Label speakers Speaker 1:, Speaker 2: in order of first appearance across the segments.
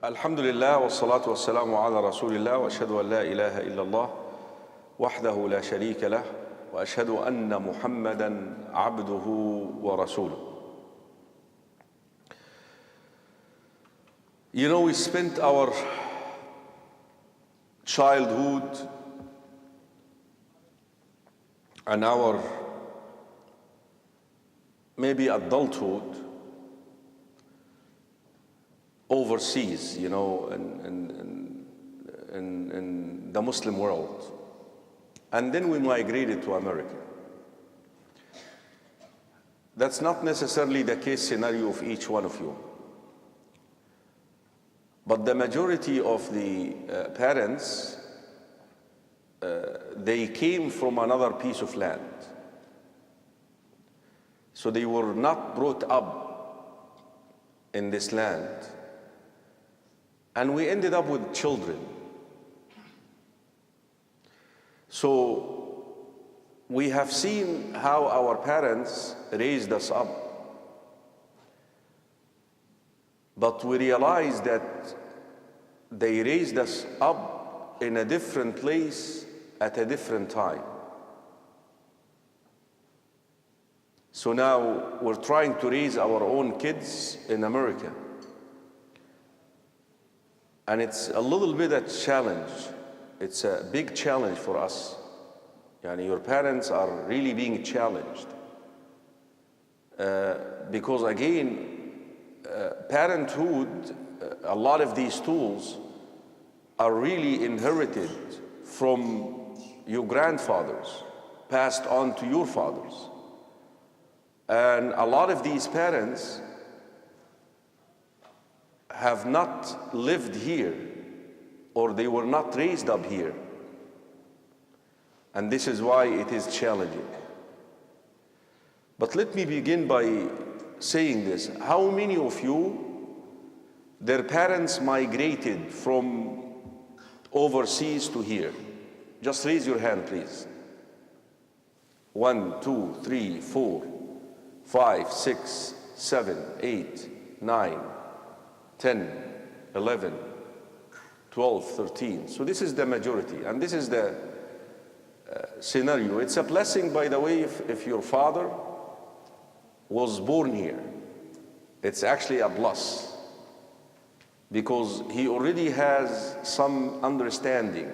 Speaker 1: الحمد لله والصلاة والسلام على رسول الله وأشهد أن لا إله إلا الله وحده لا شريك له وأشهد أن محمدا عبده ورسوله. You know, we spent our childhood and our maybe adulthood overseas, you know, in the Muslim world. And then we migrated to America. That's not necessarily the case scenario of each one of you. But the majority of the parents, they came from another piece of land. So they were not brought up in this land. And we ended up with children. So we have seen how our parents raised us up. But we realized that they raised us up in a different place at a different time. So now we're trying to raise our own kids in America. And it's a little bit a challenge. It's a big challenge for us. Yani your parents are really being challenged. Because again, parenthood, a lot of these tools are really inherited from your grandfathers, passed on to your fathers. And a lot of these parents have not lived here, or they were not raised up here. And this is why it is challenging. But let me begin by saying this. How many of you, their parents migrated from overseas to here? Just raise your hand, please. 1, 2, 3, 4, 5, 6, 7, 8, 9, 10, 11, 12, 13. So this is the majority, and this is the scenario. It's a blessing, by the way, if your father was born here. It's actually a plus, because he already has some understanding.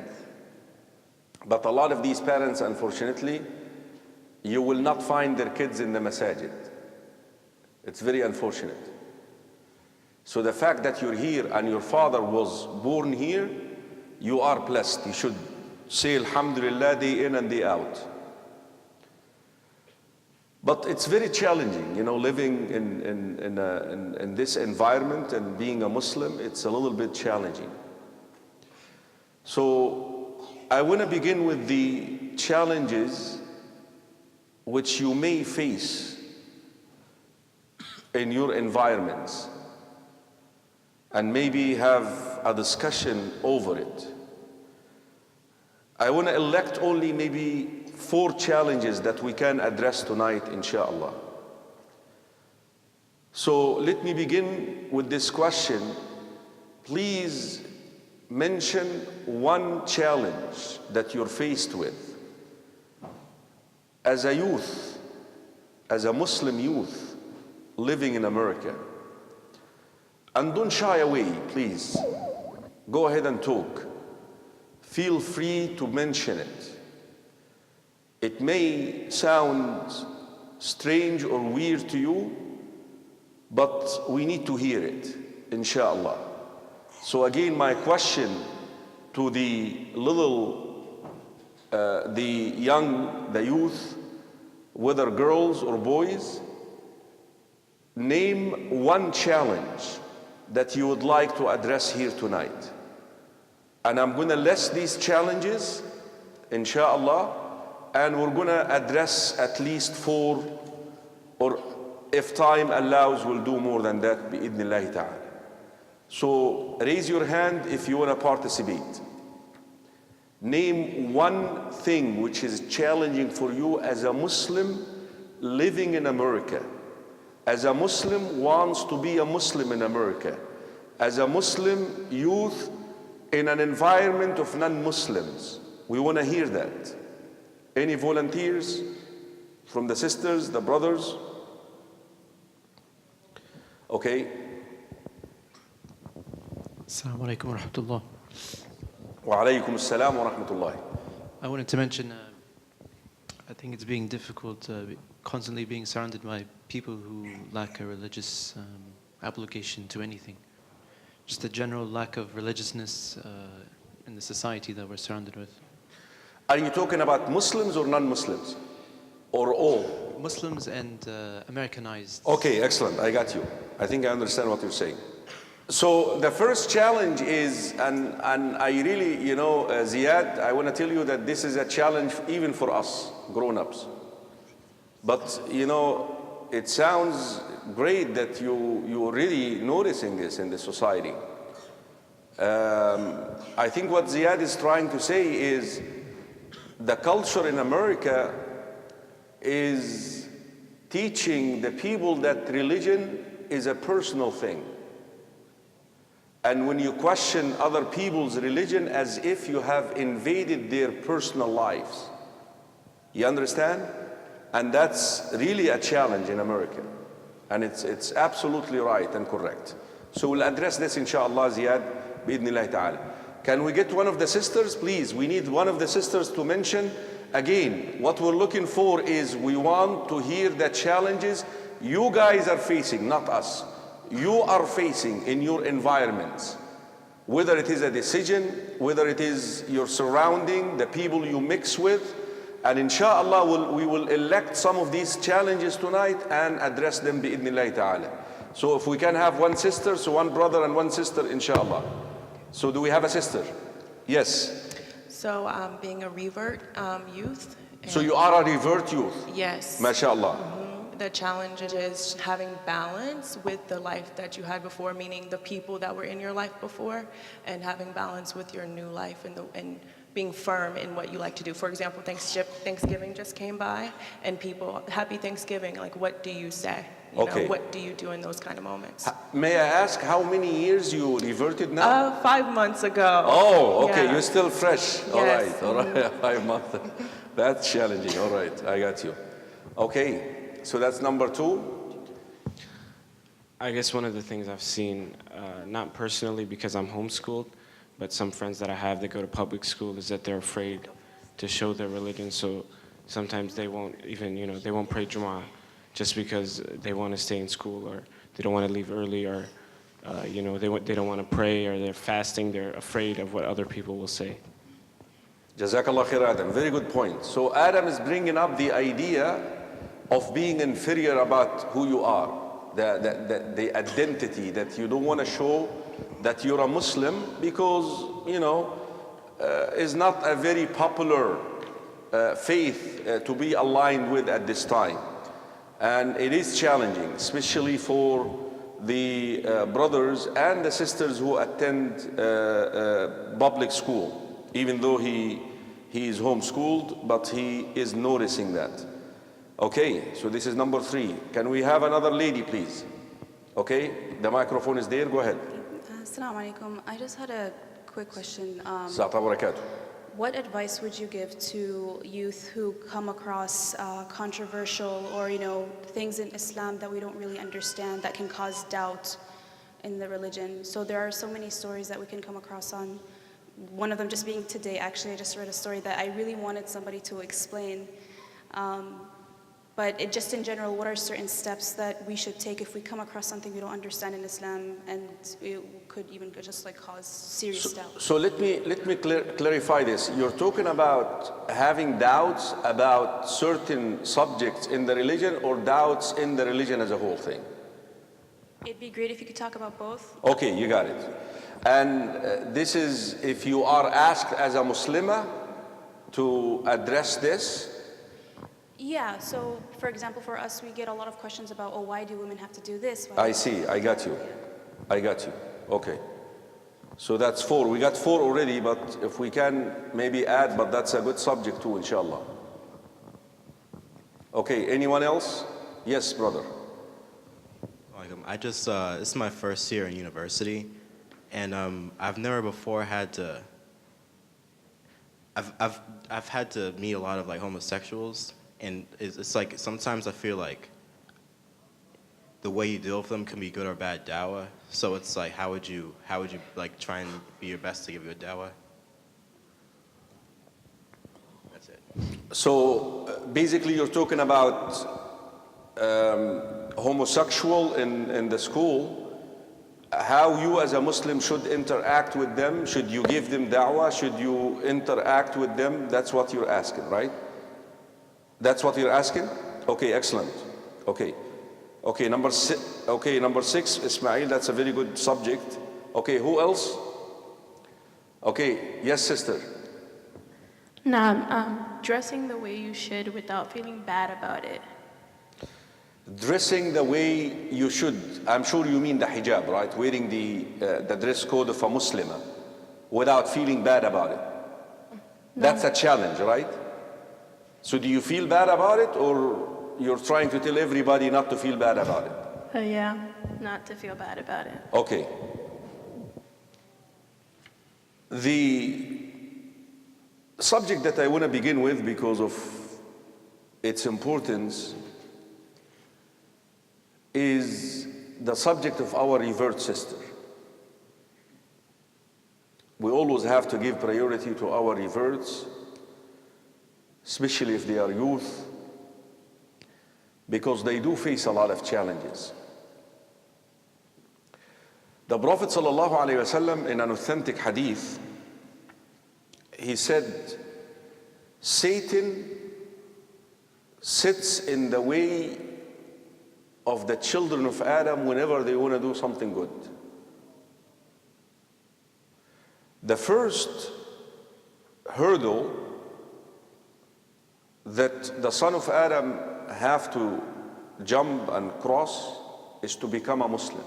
Speaker 1: But a lot of these parents, unfortunately, you will not find their kids in the masajid. It's very unfortunate. So the fact that you're here and your father was born here, you are blessed. You should say Alhamdulillah day in and day out. But it's very challenging, you know, living in this environment and being a Muslim. It's a little bit challenging. So I want to begin with the challenges which you may face in your environments, and maybe have a discussion over it. I want to elect only maybe 4 challenges that we can address tonight, inshallah. So let me begin with this question. Please mention one challenge that you're faced with as a youth, as a Muslim youth living in America. And don't shy away, please. Go ahead and talk. Feel free to mention it. It may sound strange or weird to you, but we need to hear it, inshallah. So again, my question to the youth, whether girls or boys, name one challenge that you would like to address here tonight. And I'm going to list these challenges, inshallah, and we're going to address at least 4, or if time allows, we'll do more than that, bi'idhnillahi ta'ala. So raise your hand if you want to participate. Name one thing which is challenging for you as a Muslim living in America, as a Muslim wants to be a Muslim in America, as a Muslim youth in an environment of non-Muslims? We want to hear that. Any volunteers from the sisters, the brothers? Okay.
Speaker 2: Assalamu alaikum wa rahmatullah.
Speaker 1: Wa alaykum assalam wa rahmatullah.
Speaker 2: I wanted to mention, I think it's being difficult constantly being surrounded by people who lack a religious application to anything. Just a general lack of religiousness in the society that we're surrounded with.
Speaker 1: Are you talking about Muslims or non-Muslims? Or all?
Speaker 2: Muslims and Americanized.
Speaker 1: Okay, excellent. I got you. I think I understand what you're saying. So the first challenge is, and I really, Ziad, I want to tell you that this is a challenge even for us, grown-ups. But, it sounds great that you're really noticing this in the society. I think what Ziad is trying to say is the culture in America is teaching the people that religion is a personal thing. And when you question other people's religion as if you have invaded their personal lives. You understand? And that's really a challenge in America. And it's absolutely right and correct. So we'll address this inshallah, Ziyad, bi'idhnillahi ta'ala. Can we get one of the sisters, please? We need one of the sisters to mention. Again, what we're looking for is we want to hear the challenges you guys are facing, not us. You are facing in your environments, whether it is a decision, whether it is your surrounding, the people you mix with, and inshallah we will elect some of these challenges tonight and address them bi'idhnillahi ta'ala. So if we can have one sister, so one brother and one sister, inshallah. So do we have a sister? Yes.
Speaker 3: So being a revert youth.
Speaker 1: So you are a revert youth?
Speaker 3: Yes.
Speaker 1: MashaAllah.
Speaker 3: The challenge is having balance with the life that you had before, meaning the people that were in your life before, and having balance with your new life and being firm in what you like to do. For example, Thanksgiving just came by, and people, happy Thanksgiving, like what do you say? You know, what do you do in those kind of moments?
Speaker 1: May I ask how many years you reverted now?
Speaker 3: 5 months ago.
Speaker 1: Oh, okay,
Speaker 3: Yeah.
Speaker 1: you're still fresh.
Speaker 3: Yes.
Speaker 1: All right, 5 months. That's challenging, all right, I got you. Okay. So that's number 2.
Speaker 4: I guess one of the things I've seen, not personally because I'm homeschooled, but some friends that I have that go to public school, is that they're afraid to show their religion. So sometimes they won't even, they won't pray Jumu'ah just because they want to stay in school, or they don't want to leave early, or they don't want to pray, or they're fasting. They're afraid of what other people will say.
Speaker 1: Jazakallah khair, Adam. Very good point. So Adam is bringing up the idea of being inferior about who you are, the identity that you don't want to show that you're a Muslim because, is not a very popular faith to be aligned with at this time. And it is challenging, especially for the brothers and the sisters who attend public school, even though he is homeschooled, but he is noticing that. Okay, so this is number 3. Can we have another lady, please? Okay, the microphone is there. Go ahead.
Speaker 5: Assalamu alaikum. I just had a quick question. What advice would you give to youth who come across controversial or things in Islam that we don't really understand that can cause doubt in the religion? So there are so many stories that we can come across on. One of them just being today. Actually, I just read a story that I really wanted somebody to explain. But just in general, what are certain steps that we should take if we come across something we don't understand in Islam, and it could even just cause serious doubt?
Speaker 1: So let me clarify this. You're talking about having doubts about certain subjects in the religion, or doubts in the religion as a whole thing?
Speaker 5: It'd be great if you could talk about both.
Speaker 1: Okay, you got it. And this is if you are asked as a Muslimah to address this.
Speaker 5: Yeah, so for example, for us, we get a lot of questions about, why do women have to do this?
Speaker 1: I see, I got you. I got you. Okay. So that's 4. We got 4 already, but if we can maybe add, but that's a good subject too, inshallah. Okay, anyone else? Yes, brother.
Speaker 6: I just, this is my first year in university, and I've never before had to. I've had to meet a lot of like homosexuals, and it's like sometimes I feel like the way you deal with them can be good or bad dawah. So it's like, how would you like try and be your best to give you a dawah? That's it.
Speaker 1: So basically you're talking about homosexual in the school, how you as a Muslim should interact with them. Should you give them da'wah? Should you interact with them? That's what you're asking, right? That's what you're asking? Okay, excellent. Okay. Okay, number six, Ismail, that's a very good subject. Okay, who else? Okay, yes, sister.
Speaker 7: Dressing the way you should without feeling bad about it.
Speaker 1: Dressing the way you should. I'm sure you mean the hijab, right? Wearing the dress code of a Muslimah without feeling bad about it.
Speaker 7: No.
Speaker 1: That's a challenge, right? So do you feel bad about it, or you're trying to tell everybody not to feel bad about it?
Speaker 7: Yeah, not to feel bad about it.
Speaker 1: Okay. The subject that I want to begin with, because of its importance, is the subject of our revert sister. We always have to give priority to our reverts, especially if they are youth, because they do face a lot of challenges. The Prophet ﷺ, in an authentic hadith, he said, Satan sits in the way of the children of Adam whenever they want to do something good. The first hurdle that the son of Adam have to jump and cross is to become a Muslim.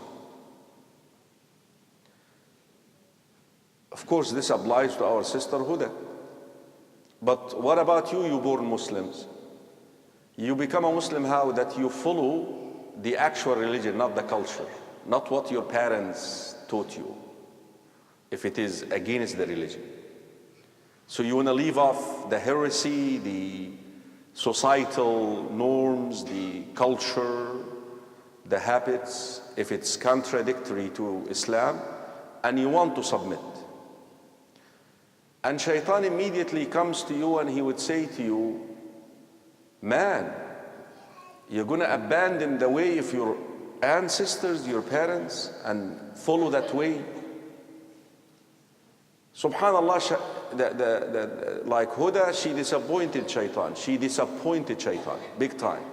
Speaker 1: Of course, this applies to our sister Huda. But what about you born Muslims? You become a Muslim how? That you follow the actual religion, not the culture, not what your parents taught you, if it is against the religion. So you want to leave off the heresy, the societal norms, the culture, the habits, if it's contradictory to Islam, and you want to submit. And shaitan immediately comes to you and he would say to you, man, you're going to abandon the way of your ancestors, your parents, and follow that way. Subhanallah, like Huda, she disappointed shaitan. She disappointed shaitan, big time.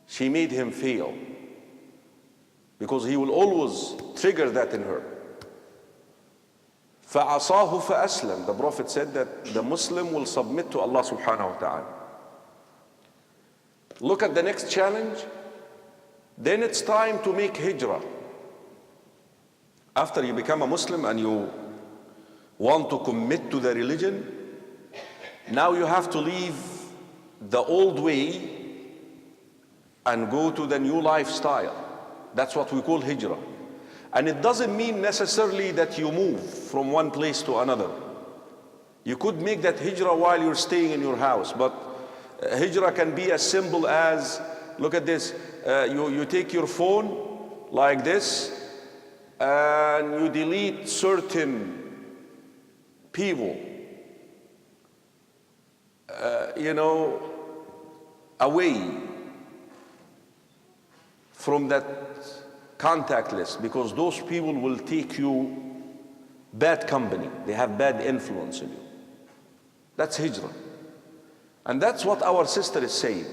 Speaker 1: She made him fail, because he will always trigger that in her. فَعَصَاهُ فَأَسْلَمَ. The Prophet said that the Muslim will submit to Allah subhanahu wa ta'ala. Look at the next challenge. Then it's time to make hijrah. After you become a Muslim and you want to commit to the religion, now you have to leave the old way and go to the new lifestyle. That's what we call hijrah. And it doesn't mean necessarily that you move from one place to another. You could make that hijrah while you're staying in your house, but hijrah can be as simple as, look at this, you take your phone like this and you delete certain people, away from that contact list, because those people will take you bad company. They have bad influence on you. That's hijrah. And that's what our sister is saying.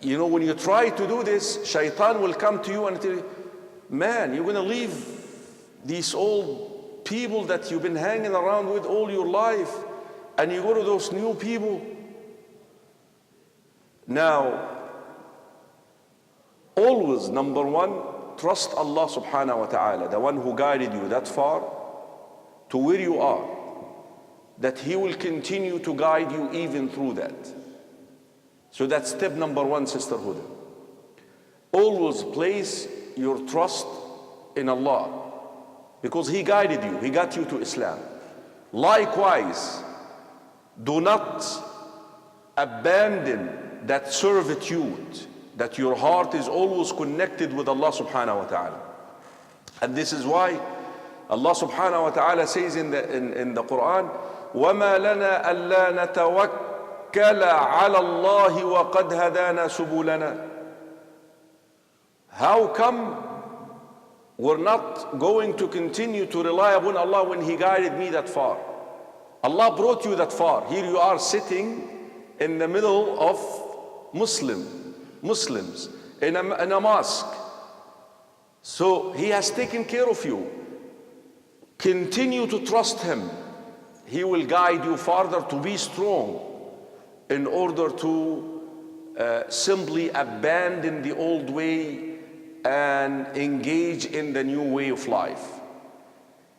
Speaker 1: When you try to do this, shaitan will come to you and tell you, man, you're going to leave these old people that you've been hanging around with all your life, and you go to those new people. Now, always, number one, trust Allah subhanahu wa ta'ala, the one who guided you that far to where you are, that He will continue to guide you even through that. So that's step number one, Sister Huda. Always place your trust in Allah because He guided you, He got you to Islam. Likewise, do not abandon that servitude, that your heart is always connected with Allah subhanahu wa ta'ala. And this is why Allah subhanahu wa ta'ala says in the Quran, وَمَا لَنَا أَلَّا نَتَوَكَّلَ عَلَى اللَّهِ وَقَدْ هَدَانَا سُبُلَنَا. How come we're not going to continue to rely upon Allah when He guided me that far? Allah brought you that far. Here you are sitting in the middle of Muslims in a mosque. So He has taken care of you. Continue to trust Him. He will guide you further to be strong in order to simply abandon the old way and engage in the new way of life.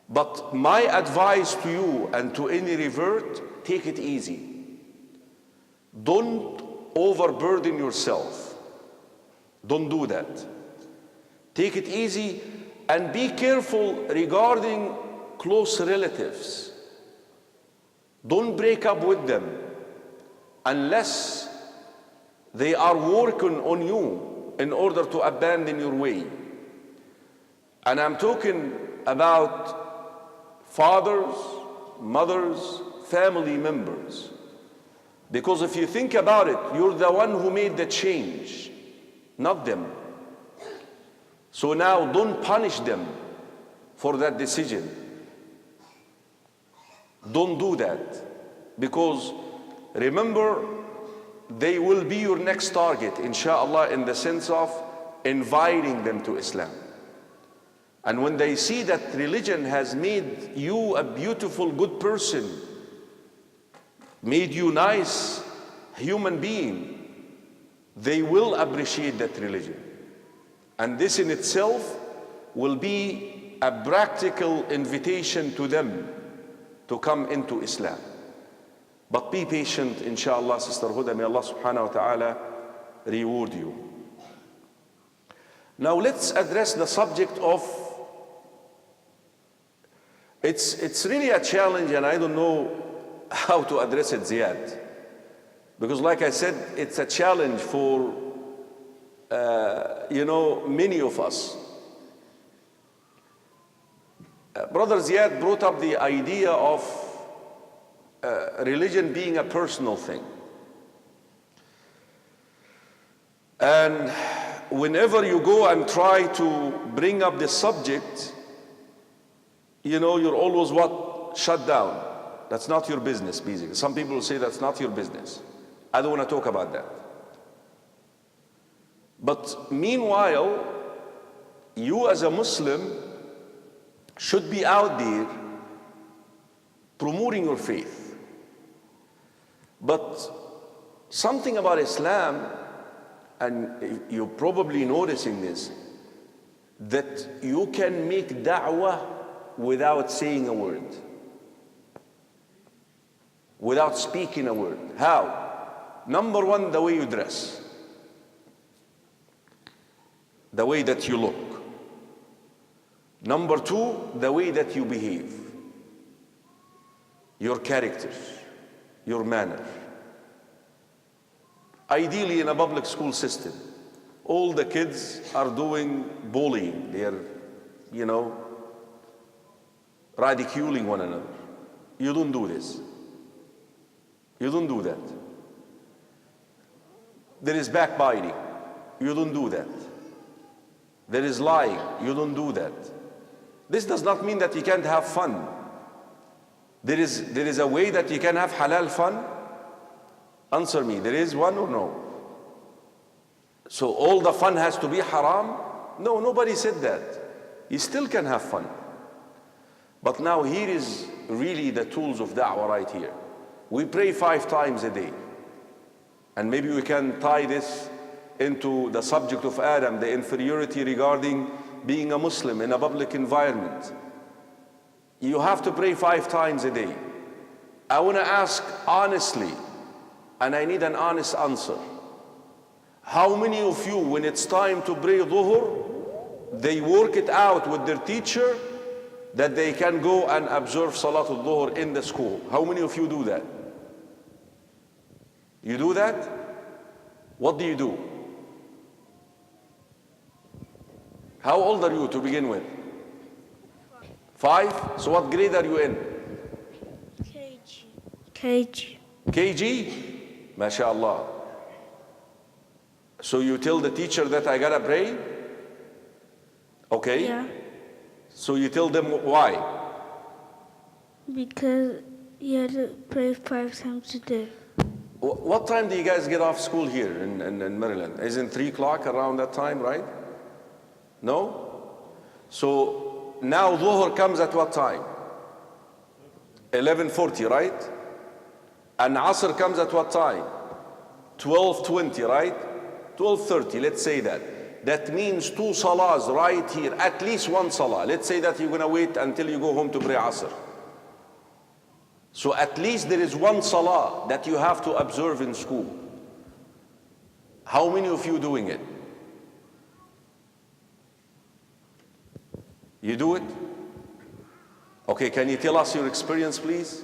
Speaker 1: But my advice to you and to any revert, take it easy. Don't overburden yourself. Don't do that. Take it easy and be careful regarding close relatives. Don't break up with them unless they are working on you in order to abandon your way. And I'm talking about fathers, mothers, family members. Because if you think about it, you're the one who made the change, not them. So now don't punish them for that decision. Don't do that. Because remember, they will be your next target, inshallah, in the sense of inviting them to Islam. And when they see that religion has made you a beautiful, good person, made you nice human being, they will appreciate that religion. And this in itself will be a practical invitation to them to come into Islam. But be patient, inshallah, Sister Huda. May Allah subhanahu wa ta'ala reward you. Now let's address the subject of, it's really a challenge, and I don't know how to address it yet. Because like I said, it's a challenge for, many of us. Brother Ziad brought up the idea of religion being a personal thing. And whenever you go and try to bring up the subject, you're always shut down. That's not your business, basically. Some people will say that's not your business. I don't want to talk about that. But meanwhile, you as a Muslim should be out there promoting your faith. But something about Islam, and you're probably noticing this, that you can make da'wah without saying a word, without speaking a word. How? Number one, the way you dress, the way that you look. Number two, the way that you behave, your character, your manner. Ideally, in a public school system, all the kids are doing bullying. They are, ridiculing one another. You don't do this. You don't do that. There is backbiting. You don't do that. There is lying. You don't do that. This does not mean that you can't have fun. There is a way that you can have halal fun. Answer me, there is one or no? So all the fun has to be haram? No, nobody said that. You still can have fun. But now here is really the tools of da'wah right here. We pray 5 times a day. And maybe we can tie this into the subject of Adam, the inferiority regarding being a Muslim in a public environment. You have to pray 5 times a day. I want to ask honestly, and I need an honest answer. How many of you, when it's time to pray dhuhr, they work it out with their teacher that they can go and observe Salatul Dhuhr in the school. How many of you do that? You do that? What do you do? How old are you to begin with? 5? So what grade are you in?
Speaker 8: KG.
Speaker 1: KG? MashaAllah. So you tell the teacher that I gotta pray? Okay?
Speaker 8: Yeah.
Speaker 1: So you tell them why?
Speaker 8: Because you had to pray 5 times a day.
Speaker 1: What time do you guys get off school here in Maryland? Isn't 3 o'clock around that time, right? No? So now Dhuhr comes at what time? 11:40, right? And Asr comes at what time? 12:20, right? 12:30, let's say that. That means 2 salahs right here, at least 1 salah. Let's say that you're gonna wait until you go home to pray Asr. So at least there is 1 salah that you have to observe in school. How many of you doing it? You do it? Okay, can you tell us your experience, please?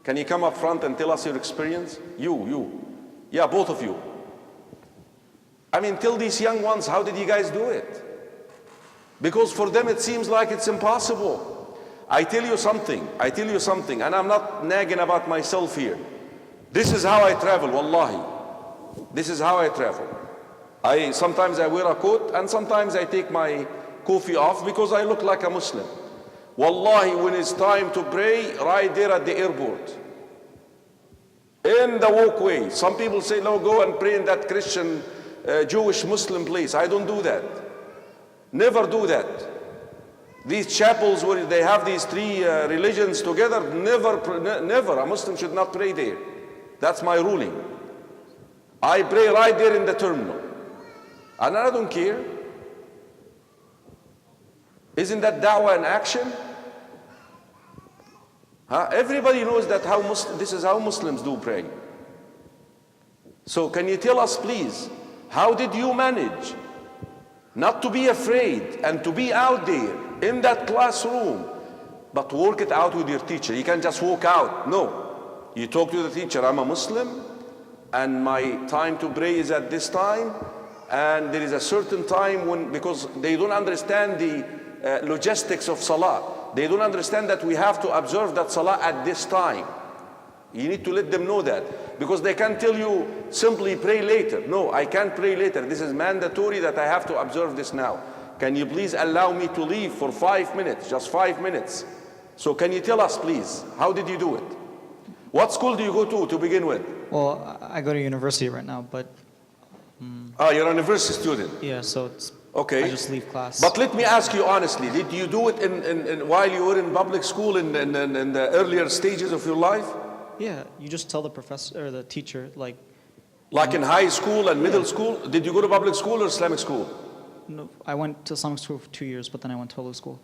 Speaker 1: Can you come up front and tell us your experience? You. Yeah, both of you. I mean, tell these young ones, how did you guys do it? Because for them it seems like it's impossible. I tell you something, and I'm not nagging about myself here. This is how I travel, wallahi. This is how I travel. Sometimes I wear a coat, and sometimes I take my kufi off because I look like a Muslim. Wallahi, when it's time to pray, right there at the airport, in the walkway, some people say, no, go and pray in that Christian, Jewish, Muslim place. I don't do that. Never do that. These chapels where they have these 3 religions together, never, a Muslim should not pray there. That's my ruling. I pray right there in the terminal. And I don't care. Isn't that da'wah in action? Everybody knows that this is how Muslims do pray. So can you tell us, please, how did you manage not to be afraid and to be out there in that classroom, but work it out with your teacher? You can't just walk out. No. You talk to the teacher, I'm a Muslim, and my time to pray is at this time, and there is a certain time because they don't understand the logistics of salah. They don't understand that we have to observe that salah at this time. You need to let them know that, because they can't tell you simply pray later. No, I can't pray later. This is mandatory that I have to observe this now. Can you please allow me to leave for 5 minutes, just 5 minutes? So can you tell us, please, how did you do it? What school do you go to begin with?
Speaker 9: Well, I go to university right now, but...
Speaker 1: You're a university student.
Speaker 9: Yeah, so it's...
Speaker 1: Okay.
Speaker 9: I just leave class.
Speaker 1: But let me ask you honestly, did you do it while you were in public school in the earlier stages of your life?
Speaker 9: Yeah, you just tell the professor or the teacher, like
Speaker 1: in high school and middle school? Did you go to public school or Islamic school?
Speaker 9: No, I went to Islamic school for 2 years, but then I went to public school.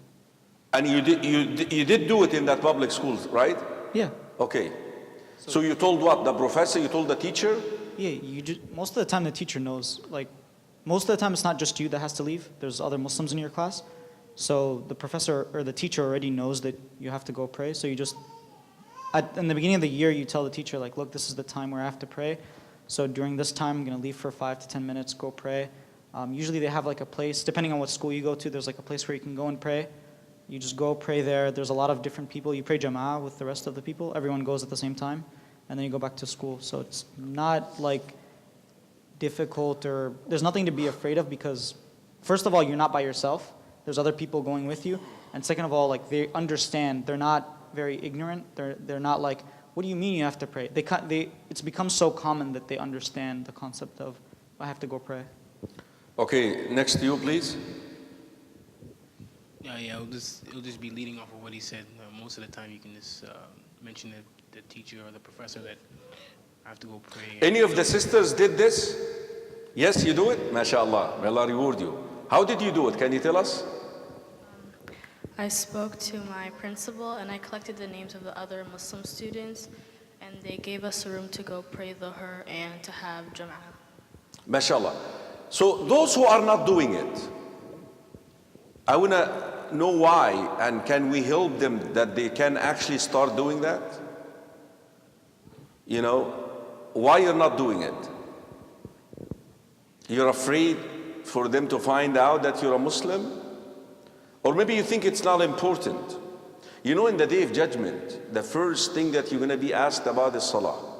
Speaker 1: And you did do it in that public schools, right?
Speaker 9: Yeah.
Speaker 1: Okay. So you told what? The professor? You told the teacher?
Speaker 9: Yeah, most of the time the teacher knows. Like, most of the time it's not just you that has to leave. There's other Muslims in your class. So the professor or the teacher already knows that you have to go pray. So you just, in the beginning of the year, you tell the teacher, like, look, this is the time where I have to pray. So during this time, I'm going to leave for 5 to 10 minutes, go pray. Usually they have like a place, depending on what school you go to, there's like a place where you can go and pray. You just go pray there. There's a lot of different people. You pray jama'ah with the rest of the people. Everyone goes at the same time. And then you go back to school. So it's not like difficult, or there's nothing to be afraid of, because first of all, you're not by yourself. There's other people going with you. And second of all, like, they understand. They're not very ignorant. They're not like, what do you mean you have to pray? It's become so common that they understand the concept of, I have to go pray. Okay, next to you, please.
Speaker 10: Yeah, it'll just be leading off of what he said. Most of the time you can just mention the teacher or the professor that I have to go pray.
Speaker 1: Any of the sisters did this? Yes, you do it? MashaAllah. May Allah reward you. How did you do it? Can you tell us?
Speaker 7: I spoke to my principal and I collected the names of the other Muslim students, and they gave us a room to go pray Dhuhr and to have Jama'ah.
Speaker 1: MashaAllah. So those who are not doing it, I want to know why, and can we help them that they can actually start doing that? You know, why you're not doing it? You're afraid for them to find out that you're a Muslim? Or maybe you think it's not important. You know, in the day of judgment, the first thing that you're going to be asked about is salah.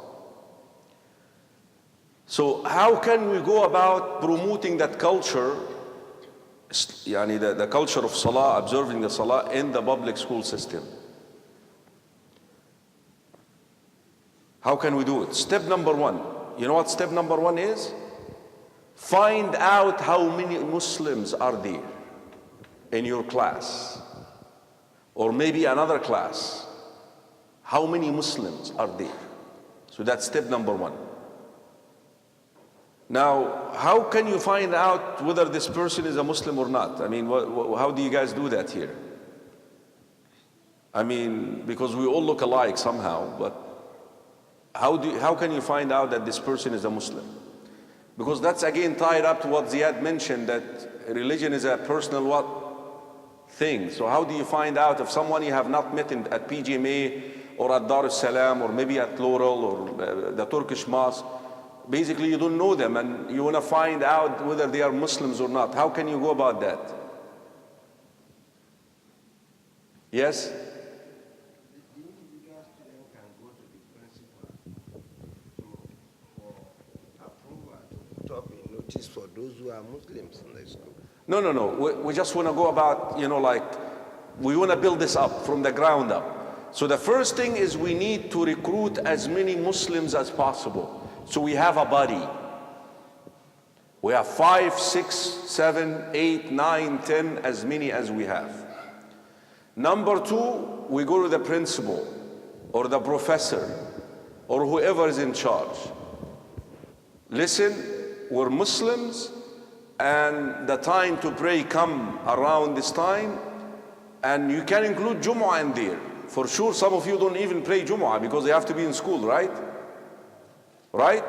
Speaker 1: So how can we go about promoting that culture, the culture of salah, observing the salah in the public school system? How can we do it? Step number one. You know what step number one is? Find out how many Muslims are there in your class, or maybe another class. How many Muslims are there? So that's step number one. Now, how can you find out whether this person is a Muslim or not? I mean, how do you guys do that here? I mean, because we all look alike somehow, but how can you find out that this person is a Muslim? Because that's again tied up to what Ziad mentioned, that religion is a personal thing. So how do you find out if someone you have not met at PGMA or at Dar es Salaam or maybe at Laurel or the Turkish mosque? Basically, you don't know them and you want to find out whether they are Muslims or not. How can you go about that? Yes?
Speaker 11: Notice for those who are Muslims in the school.
Speaker 1: No. We just want to go about, we want to build this up from the ground up. So the first thing is we need to recruit as many Muslims as possible. So we have a body. We have 5, 6, 7, 8, 9, 10, as many as we have. Number two, we go to the principal or the professor or whoever is in charge. Listen, we're Muslims and the time to pray come around this time, and you can include Jumu'ah in there. For sure, some of you don't even pray Jumu'ah because they have to be in school, right? Right?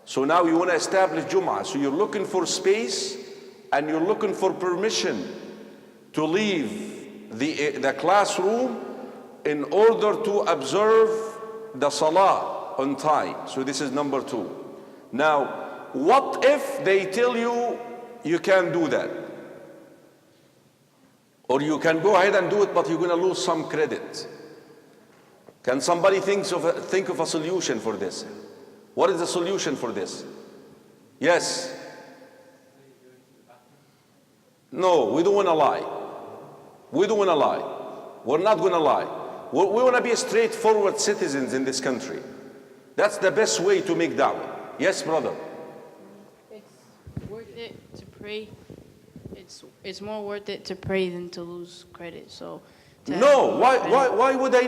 Speaker 1: So now you want to establish Jumu'ah. So you're looking for space and you're looking for permission to leave the classroom in order to observe the Salah on time. So this is number two. Now, what if they tell you you can't do that? Or you can go ahead and do it, but you're going to lose some credit. Can somebody think of a solution for this? What is the solution for this? Yes? No, we don't want to lie. We don't want to lie. We're not going to lie. We want to be straightforward citizens in this country. That's the best way to make da'wah. Yes, brother?
Speaker 12: It's worth it to pray. It's more worth it to pray than to lose credit. So
Speaker 1: no, why would I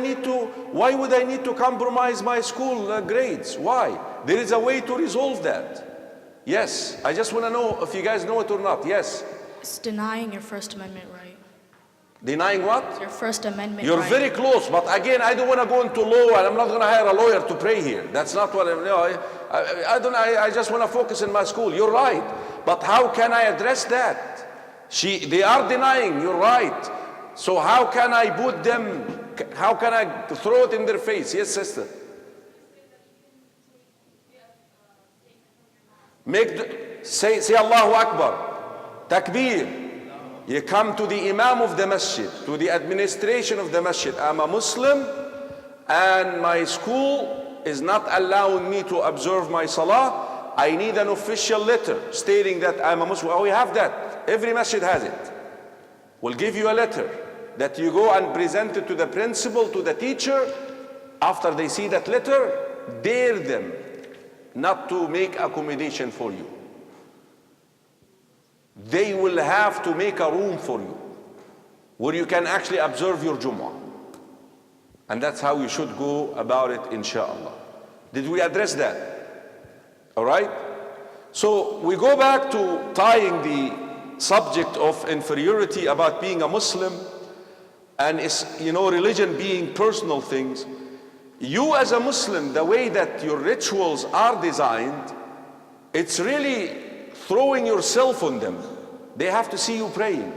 Speaker 1: need to compromise my school grades? Why? There is a way to resolve that. Yes, I just want to know if you guys know it or not. Yes.
Speaker 7: It's denying your First Amendment right.
Speaker 1: Denying what?
Speaker 7: Your First Amendment
Speaker 1: You're
Speaker 7: right.
Speaker 1: very close, but again, I don't want to go into law, and I'm not going to hire a lawyer to pray here. That's not what I just want to focus in my school. You're right, but how can I address that? They are denying. You're right. So how can I put them? How can I throw it in their face? Yes, sister. Say Allahu Akbar, Takbir. You come to the Imam of the Masjid, to the administration of the Masjid. I'm a Muslim and my school is not allowing me to observe my Salah. I need an official letter stating that I'm a Muslim. Oh, we have that. Every Masjid has it. We'll give you a letter that you go and present it to the principal, to the teacher. After they see that letter, dare them not to make accommodation for you. They will have to make a room for you where you can actually observe your Jumu'ah. And that's how you should go about it, inshallah. Did we address that? All right? So we go back to tying the subject of inferiority about being a Muslim and religion being personal things. You as a Muslim, the way that your rituals are designed, it's really throwing yourself on them. They have to see you praying.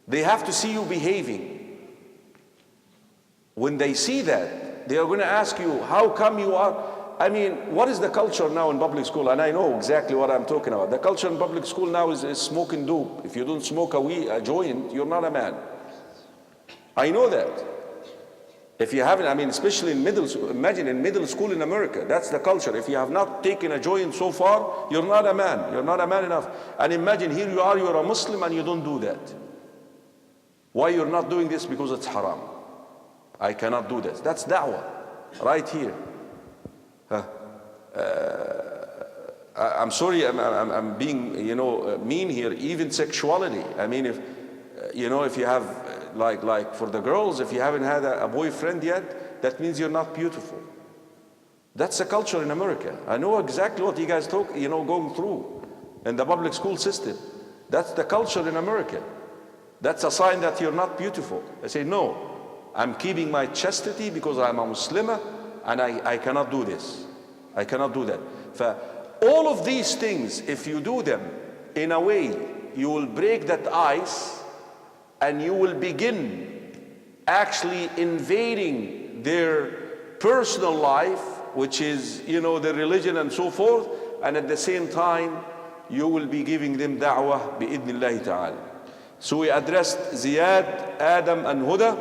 Speaker 1: They have to see you behaving. When they see that, they are going to ask you, how come you are? I mean, what is the culture now in public school? And I know exactly what I'm talking about. The culture in public school now is smoking dope. If you don't smoke a joint, you're not a man. I know that. If you haven't, I mean, especially in middle school, imagine in middle school in America, that's the culture. If you have not taken a joint so far, you're not a man. You're not a man enough. And imagine here you are, you're a Muslim and you don't do that. Why you're not doing this? Because it's haram. I cannot do this. That's da'wah, right here. I'm sorry, I'm being, mean here. Even sexuality. I mean, if you have, like for the girls, if you haven't had a boyfriend yet, that means you're not beautiful. That's the culture in America. I know exactly what you guys going through in the public school system. That's the culture in America. That's a sign that you're not beautiful. I say, no, I'm keeping my chastity because I'm a Muslimah and I cannot do this. I cannot do that. All of these things, if you do them in a way, you will break that ice and you will begin actually invading their personal life, which is, their religion and so forth, and at the same time, you will be giving them da'wah bi'idhnillahi ta'ala. So we addressed Ziyad, Adam, and Huda.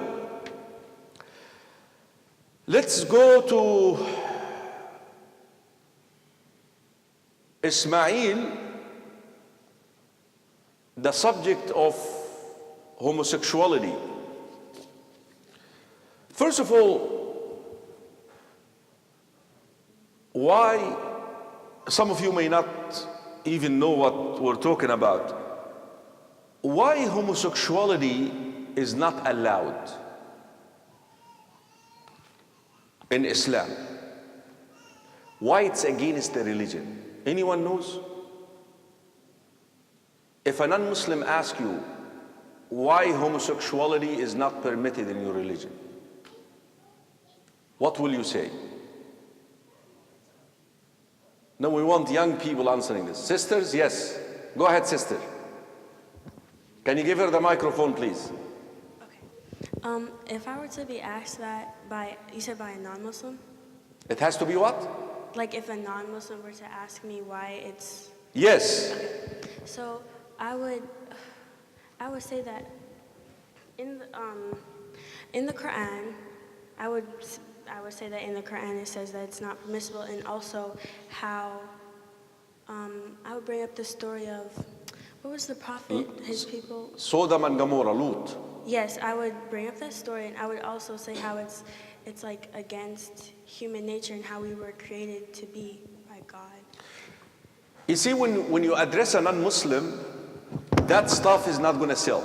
Speaker 1: Let's go to Ismail, the subject of homosexuality. First of all, why, some of you may not even know what we're talking about. Why homosexuality is not allowed in Islam? Why it's against the religion? Anyone knows? If a non-Muslim asks you why homosexuality is not permitted in your religion, what will you say? No, we want young people answering this. Sisters, yes. Go ahead, sister. Can you give her the microphone, please?
Speaker 13: Okay. If I were to be asked that you said by a non-Muslim?
Speaker 1: It has to be what?
Speaker 13: Like if a non-Muslim were to ask me why it's...
Speaker 1: Yes.
Speaker 13: Okay. So I would say that in the Quran, I would say that in the Quran it says that it's not permissible, and also how I would bring up the story of, what was the prophet, his people?
Speaker 1: Sodom and Gomorrah, Lut.
Speaker 13: Yes, I would bring up that story, and I would also say how it's like against human nature and how we were created to be by God.
Speaker 1: You see, when you address a non-Muslim, that stuff is not going to sell.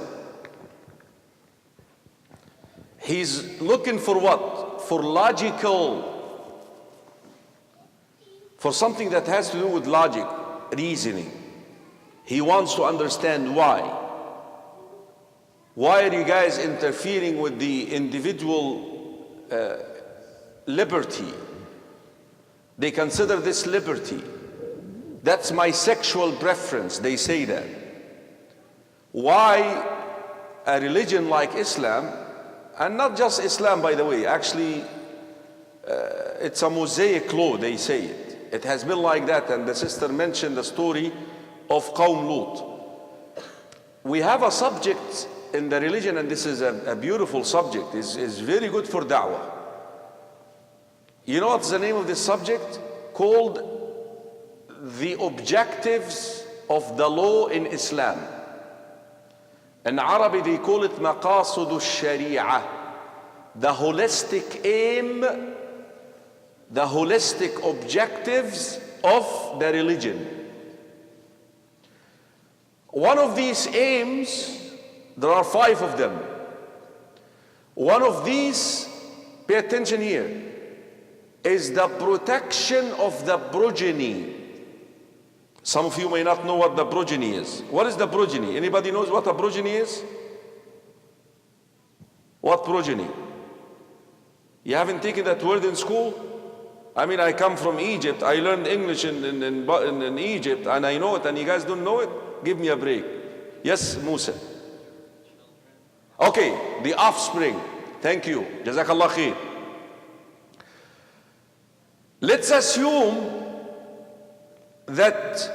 Speaker 1: He's looking for what? For something that has to do with logic, reasoning. He wants to understand why. Why are you guys interfering with the individual liberty? They consider this liberty. That's my sexual preference, they say that. Why a religion like Islam, and not just Islam by the way, actually it's a mosaic law, they say it. It has been like that, and the sister mentioned the story of Qawm Lut. We have a subject in the religion, and this is a beautiful subject, is very good for da'wah. You know what's the name of this subject? Called the objectives of the law in Islam. In Arabic they call it maqasud al-sharia, the holistic aim, the holistic objectives of the religion. One of these aims, there are 5 of them. One of these, pay attention here, is the protection of the progeny. Some of you may not know what the progeny is. What is the progeny? Anybody knows what a progeny is? What progeny? You haven't taken that word in school? I mean, I come from Egypt. I learned English in Egypt, and I know it, and you guys don't know it? Give me a break. Yes, Musa. Okay, the offspring. Thank you. Jazakallah khair. Let's assume that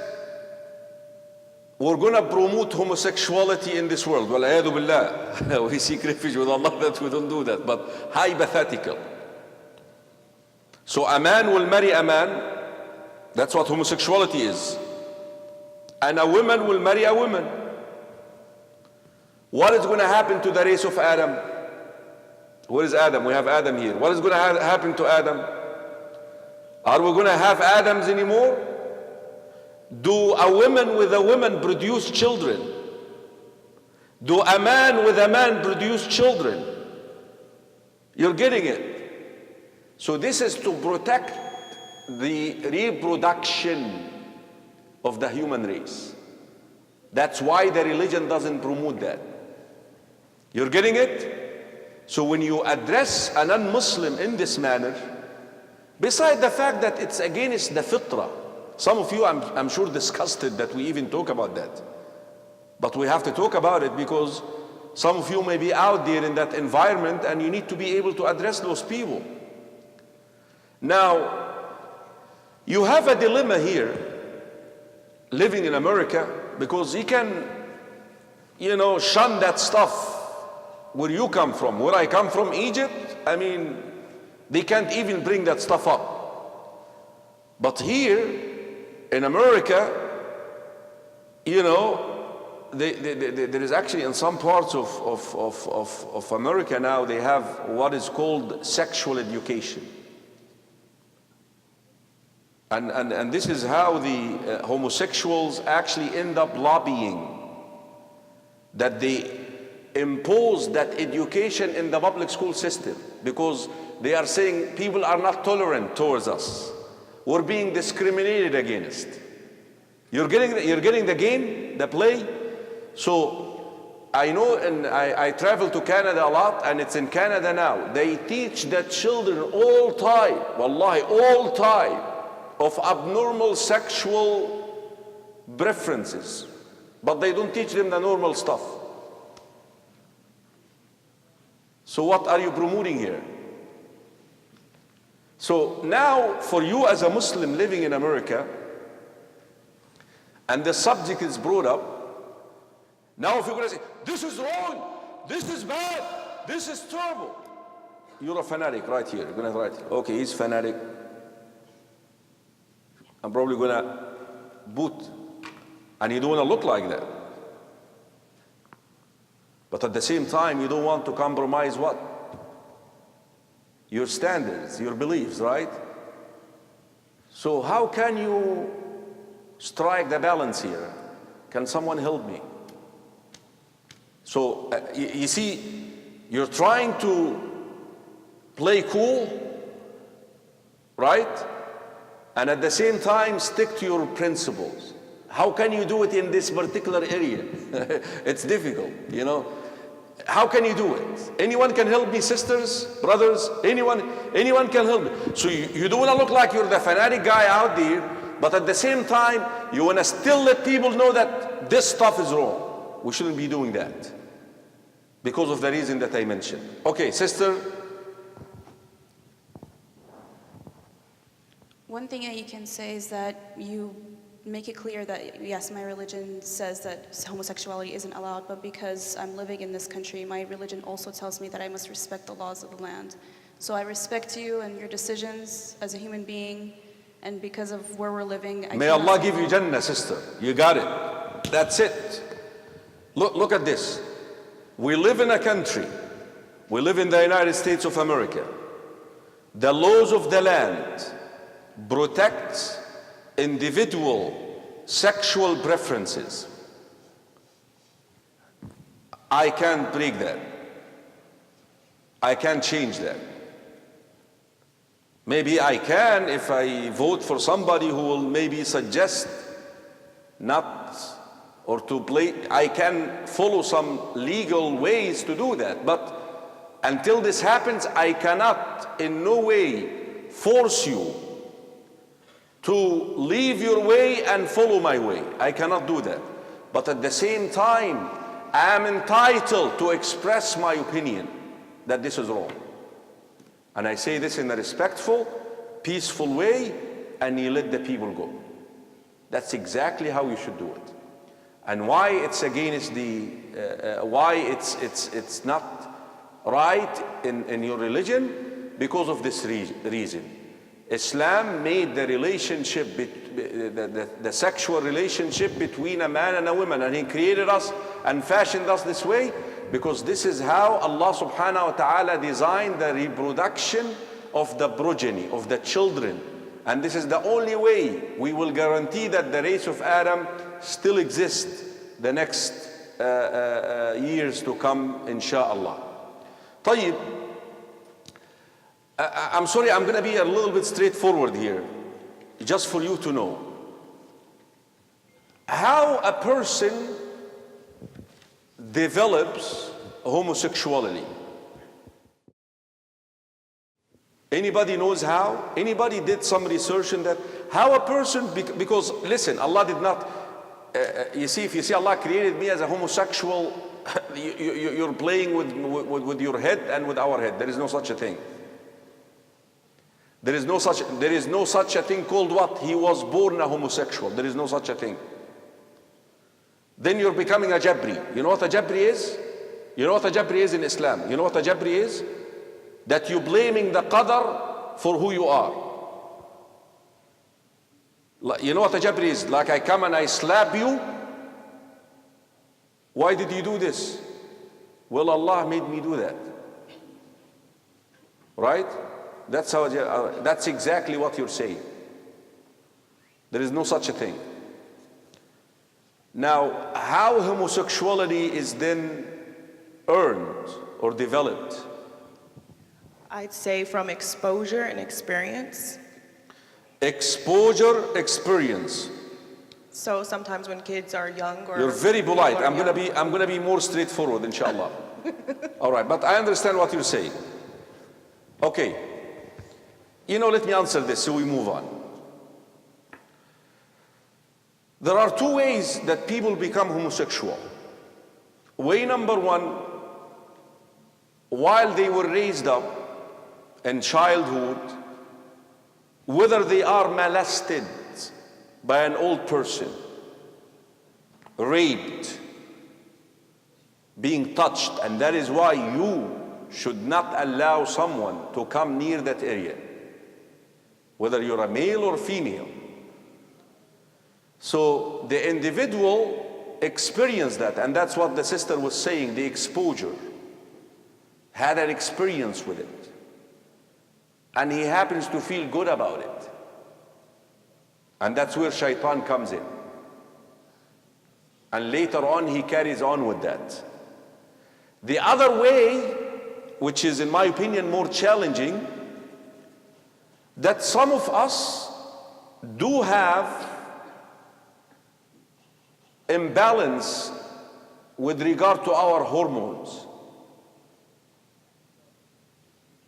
Speaker 1: we're going to promote homosexuality in this world. Wal-ayadu billah. We seek refuge with Allah that we don't do that. But hypothetical. So a man will marry a man. That's what homosexuality is. And a woman will marry a woman. What is going to happen to the race of Adam? Where is Adam? We have Adam here. What is going to happen to Adam? Are we going to have Adams anymore? Do a woman with a woman produce children? Do a man with a man produce children? You're getting it. So this is to protect the reproduction of the human race. That's why the religion doesn't promote that. You're getting it? So when you address a non-Muslim in this manner, beside the fact that it's against the fitrah, some of you I'm sure disgusted that we even talk about that. But we have to talk about it because some of you may be out there in that environment and you need to be able to address those people. Now, you have a dilemma here, living in America, because you can, shun that stuff where you come from. Where I come from, Egypt, I mean, they can't even bring that stuff up. But here in America, there is actually in some parts of America now, they have what is called sexual education. And this is how the homosexuals actually end up lobbying that they impose that education in the public school system, because they are saying people are not tolerant towards us. We're being discriminated against. You're getting the game, the play? So I know, and I travel to Canada a lot, and it's in Canada now. They teach the children all type, wallahi, all type of abnormal sexual preferences. But they don't teach them the normal stuff. So what are you promoting here? So now, for you as a Muslim living in America, and the subject is brought up, now if you're going to say, this is wrong, this is bad, this is terrible, you're a fanatic right here. You're going to write, okay, he's fanatic. I'm probably going to boot. And you don't want to look like that. But at the same time, you don't want to compromise what? Your standards, your beliefs, right? So how can you strike the balance here? Can someone help me? So you see, you're trying to play cool, right? And at the same time stick to your principles. How can you do it in this particular area? It's difficult, How can you do it? Anyone can help me, sisters, brothers? Anyone can help me. So you don't want to look like you're the fanatic guy out there, but at the same time, you want to still let people know that this stuff is wrong. We shouldn't be doing that because of the reason that I mentioned. Okay, sister.
Speaker 5: One thing that you can say is that you make it clear that, yes, my religion says that homosexuality isn't allowed, but because I'm living in this country, my religion also tells me that I must respect the laws of the land. So I respect you and your decisions as a human being, and because of where we're living,
Speaker 1: May Allah give you Jannah, sister. You got it. That's it. Look at this. We live in a country. We live in the United States of America. The laws of the land protect individual sexual preferences. I can't break that. I can't change that. Maybe I can if I vote for somebody who will maybe suggest not or to play. I can follow some legal ways to do that. But until this happens, I cannot in no way force you to leave your way and follow my way. I cannot do that. But at the same time, I am entitled to express my opinion that this is wrong. And I say this in a respectful, peaceful way, and you let the people go. That's exactly how you should do it. And why it's against why it's not right in your religion? Because of this reason. Islam made the relationship, the sexual relationship between a man and a woman, and He created us and fashioned us this way because this is how Allah subhanahu wa ta'ala designed the reproduction of the progeny, of the children. And this is the only way we will guarantee that the race of Adam still exists the next years to come, inshallah. طيب, I'm sorry, I'm going to be a little bit straightforward here, just for you to know. How a person develops homosexuality. Anybody knows how? Anybody did some research in that? How a person, because listen, Allah did not, you see, if you see Allah created me as a homosexual, you're playing with your head and with our head. There is no such a thing. There is no such a thing called what? He was born a homosexual. There is no such a thing. Then you're becoming a Jabri. You know what a Jabri is? You know what a Jabri is in Islam? You know what a Jabri is? That you're blaming the Qadr for who you are. You know what a Jabri is? Like I come and I slap you. Why did you do this? Well, Allah made me do that. Right? That's exactly what you're saying. There is no such a thing. Now, how homosexuality is then earned or developed?
Speaker 3: I'd say from exposure and experience.
Speaker 1: Exposure, experience.
Speaker 3: So sometimes when kids are young or...
Speaker 1: You're very polite. I'm gonna be more straightforward, inshallah. All right, but I understand what you're saying. Okay. You know, let me answer this so we move on. There are two ways that people become homosexual. Way number one, while they were raised up in childhood, whether they are molested by an old person, raped, being touched, and that is why you should not allow someone to come near that area, whether you're a male or female. So the individual experienced that, and that's what the sister was saying, the exposure, had an experience with it. And he happens to feel good about it. And that's where shaitan comes in. And later on he carries on with that. The other way, which is in my opinion more challenging, that some of us do have imbalance with regard to our hormones.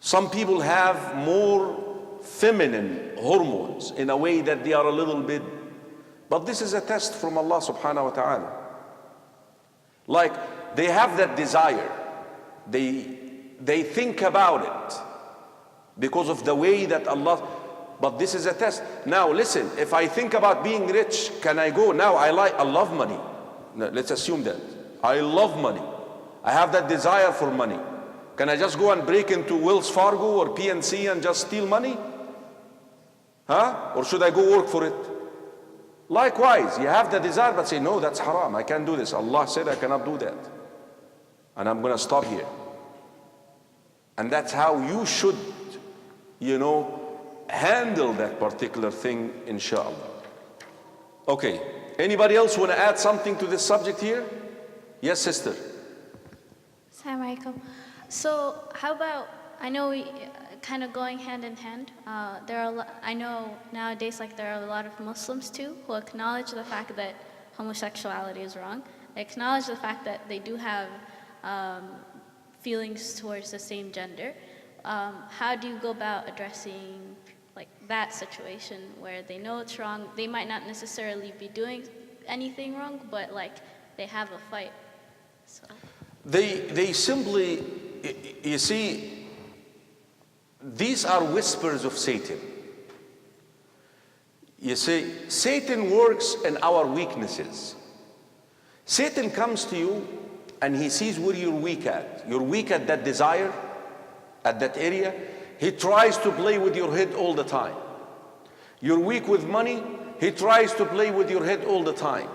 Speaker 1: Some people have more feminine hormones in a way that they are a little bit, but this is a test from Allah subhanahu wa ta'ala. Like they have that desire, they think about it because of the way that Allah, but this is a test. Now listen, if I think about being rich, can I go? Now I love money. No, let's assume that. I love money. I have that desire for money. Can I just go and break into Wells Fargo or PNC and just steal money? Huh? Or should I go work for it? Likewise, you have the desire but say, no, that's haram. I can't do this. Allah said I cannot do that. And I'm going to stop here. And that's how you should, handle that particular thing, inshallah. Okay. Anybody else want to add something to this subject here? Yes, sister.
Speaker 7: Assalamu alaikum. So how about, I know we kind of going hand in hand. I know nowadays there are a lot of Muslims too who acknowledge the fact that homosexuality is wrong. They acknowledge the fact that they do have feelings towards the same gender. How do you go about addressing that situation where they know it's wrong? They might not necessarily be doing anything wrong, but they have a fight So
Speaker 1: They simply, you see, these are whispers of Satan. You see, Satan works in our weaknesses. Satan comes to you and he sees where you're weak at. You're weak at that desire, at that area. He tries to play with your head all the time. You're weak with money, he tries to play with your head all the time.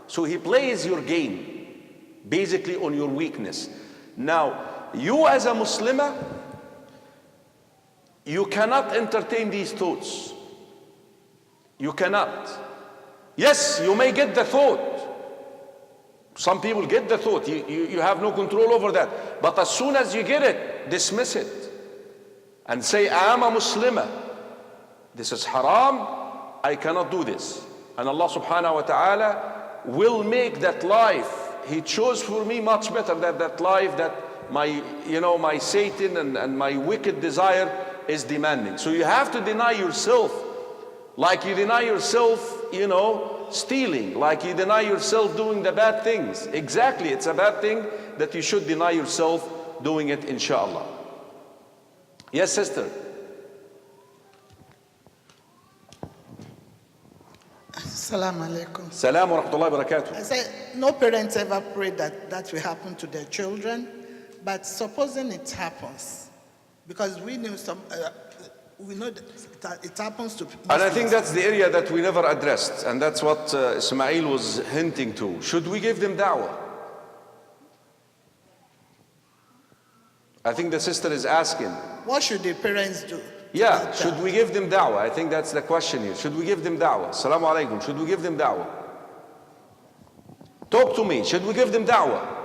Speaker 1: So he plays your game, basically on your weakness. Now, you as a Muslimah, you cannot entertain these thoughts. You cannot. Yes, you may get the thought. Some people get the thought. You have no control over that. But as soon as you get it, dismiss it. And say, I am a Muslimah. This is haram. I cannot do this. And Allah subhanahu wa ta'ala will make that life He chose for me much better than that life that my Satan and my wicked desire is demanding. So you have to deny yourself, like you deny yourself, stealing, like you deny yourself doing the bad things. Exactly, it's a bad thing that you should deny yourself doing it, inshallah. Yes, sister.
Speaker 14: Assalamu alaikum.
Speaker 1: Salam wa rahmatullahi wa barakatuh.
Speaker 14: I say, no parents ever pray that will happen to their children, but supposing it happens, because we know that it happens to Muslims.
Speaker 1: And I think that's the area that we never addressed, and that's what Ismail was hinting to. Should we give them da'wah? I think the sister is asking.
Speaker 14: What should the parents do?
Speaker 1: Yeah, should we give them da'wah? I think that's the question here. Should we give them da'wah? Assalamu alaikum. Should we give them da'wah? Talk to me. Should we give them da'wah?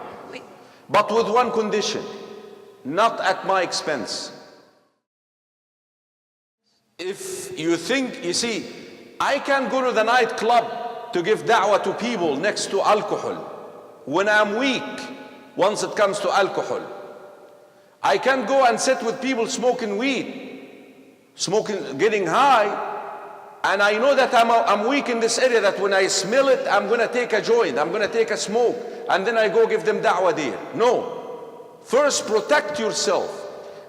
Speaker 1: But with one condition. Not at my expense. If you think, you see, I can go to the nightclub to give da'wah to people next to alcohol when I'm weak once it comes to alcohol. I can go and sit with people smoking weed, getting high, and I know that I'm weak in this area, that when I smell it, I'm going to take a joint, I'm going to take a smoke, and then I go give them da'wah there. No. First, protect yourself.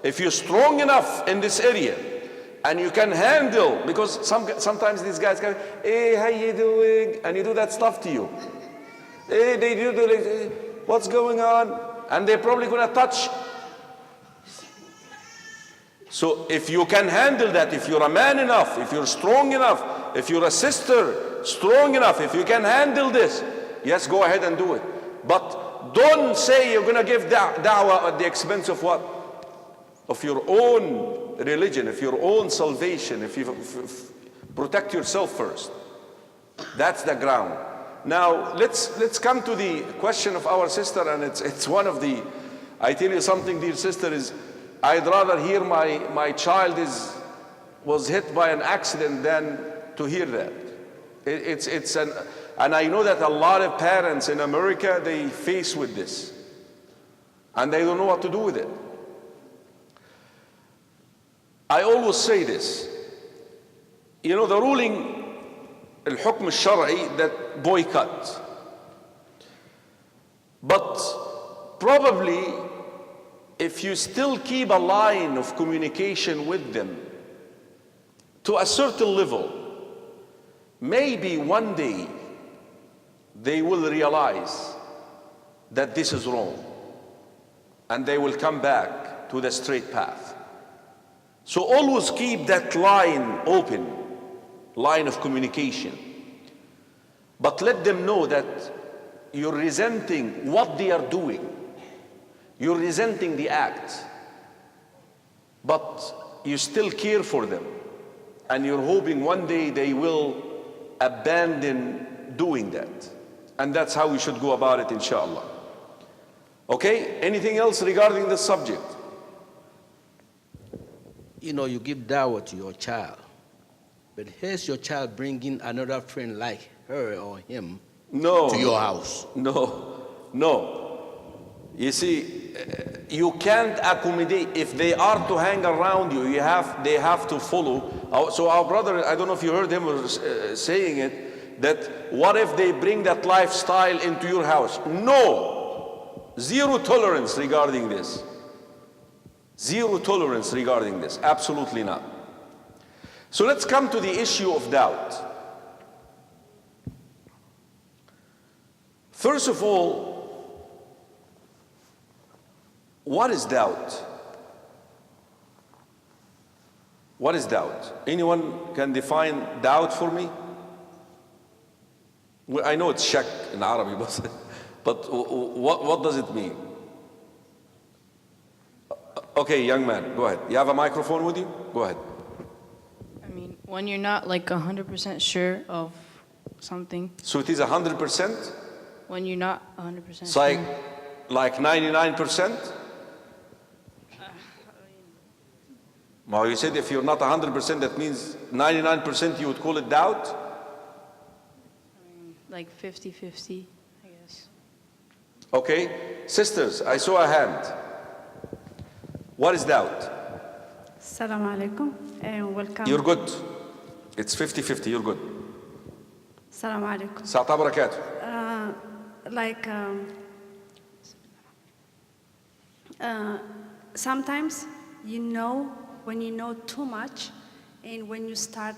Speaker 1: If you're strong enough in this area, and you can handle, because sometimes these guys go, hey, how you doing? And you do that stuff to you. Hey, they do like, what's going on? And they're probably going to touch. So if you can handle that, if you're a man enough, if you're strong enough, if you're a sister strong enough, if you can handle this, yes, go ahead and do it. But don't say you're going to give da'wah at the expense of what? Of your own religion, of your own salvation, if you protect yourself first. That's the ground. Now, let's come to the question of our sister, and it's one of the, I tell you something, dear sister, is I'd rather hear my child was hit by an accident than to hear that. And I know that a lot of parents in America, they face with this. And they don't know what to do with it. I always say this. The ruling, al-hukm al-shar'i, that boycott. But probably, if you still keep a line of communication with them to a certain level, maybe one day they will realize that this is wrong and they will come back to the straight path. So always keep that line open, line of communication. But let them know that you're resenting what they are doing. You're resenting the act, but you still care for them, and you're hoping one day they will abandon doing that. And that's how we should go about it, inshallah. Okay, anything else regarding this subject?
Speaker 11: You give dawah to your child, but here's your child bringing another friend like her or him to your house.
Speaker 1: No. You see, you can't accommodate. If they are to hang around you, they have to follow. So our brother, I don't know if you heard him saying it, that what if they bring that lifestyle into your house? No. Zero tolerance regarding this. Zero tolerance regarding this. Absolutely not. So let's come to the issue of doubt. First of all, what is doubt? What is doubt? Anyone can define doubt for me? Well, I know it's shak in Arabic, but what does it mean? Okay, young man, go ahead. You have a microphone with you? Go ahead.
Speaker 12: I mean, when you're not like 100% sure of something.
Speaker 1: So it is 100%?
Speaker 12: When you're not 100%
Speaker 1: It's
Speaker 12: sure.
Speaker 1: like 99%? Well, you said if you're not 100%, that means 99% you would call it doubt?
Speaker 12: Like 50-50, I guess.
Speaker 1: Okay. Sisters, I saw a hand. What is doubt?
Speaker 15: Assalamu alaikum and welcome.
Speaker 1: You're good. It's 50-50, you're good.
Speaker 15: Assalamu alaikum.
Speaker 1: Sa'ata barakatuh.
Speaker 15: Like sometimes you know when you know too much, and when you start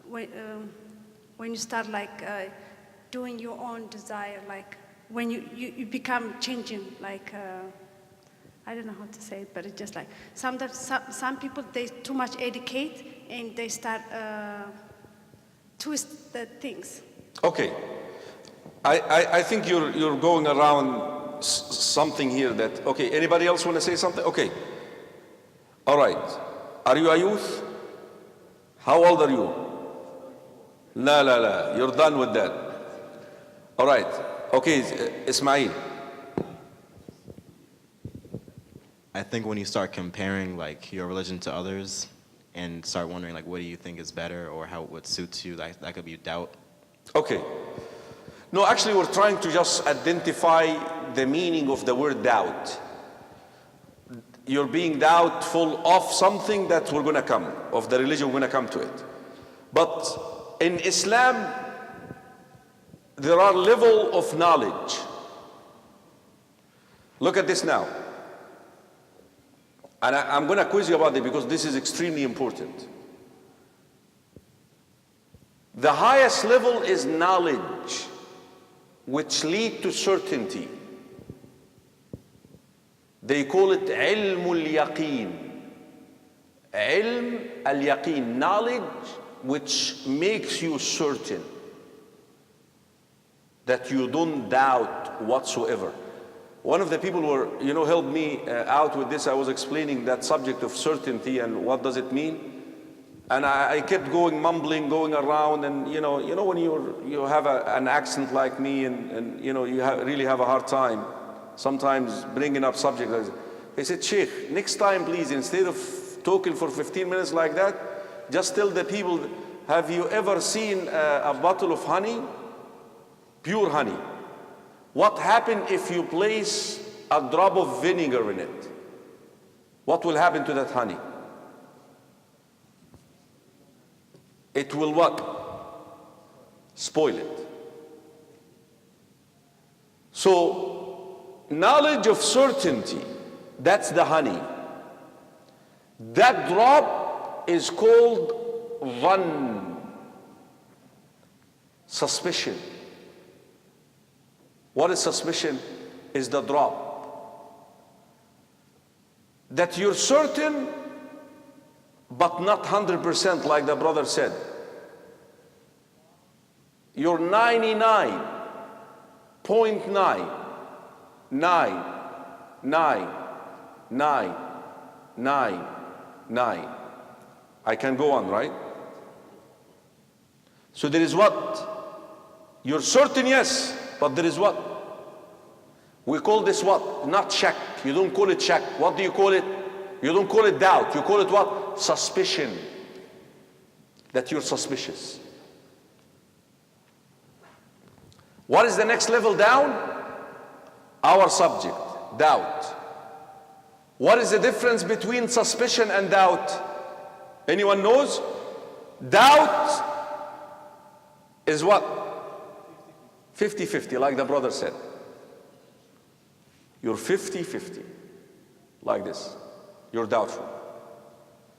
Speaker 15: when you start like doing your own desire, like when you become changing, like I don't know how to say it, but it's just like sometimes some people, they too much educate and they start twist the things.
Speaker 1: Okay. I think you're going around something here that, okay, anybody else want to say something? Okay. All right. Are you a youth? How old are you? La. You're done with that. All right. Okay, Ismail.
Speaker 6: I think when you start comparing like your religion to others and start wondering like what do you think is better or what suits you, that could be doubt.
Speaker 1: Okay. No, actually we're trying to just identify the meaning of the word doubt. You're being doubtful of something that we're going to come, of the religion, we're going to come to it. But in Islam, there are levels of knowledge. Look at this now. And I'm going to quiz you about it because this is extremely important. The highest level is knowledge, which lead to certainty. They call it ilm al-yaqeen. Ilm al-yaqeen, knowledge which makes you certain that you don't doubt whatsoever. One of the people who helped me out with this, I was explaining that subject of certainty and what does it mean. And I kept going around, and you know when you have an accent like me, and you really have a hard time sometimes bringing up subjects like this. He said, Sheikh, next time please, instead of talking for 15 minutes like that, just tell the people, have you ever seen a bottle of honey? Pure honey. What happens if you place a drop of vinegar in it? What will happen to that honey? It will what? Spoil it. So, knowledge of certainty, that's the honey. That drop is called dhann, suspicion. What is suspicion? Is the drop. That you're certain, but not 100% like the brother said. You're 99.999999. I can go on, right? So there is what? You're certain, yes, but there is what? We call this what? Not shak. You don't call it shak. What do you call it? You don't call it doubt. You call it what? Suspicion. That you're suspicious. What is the next level down? Our subject, doubt. What is the difference between suspicion and doubt? Anyone knows? Doubt is what? 50-50, like the brother said. You're 50-50, like this. You're doubtful.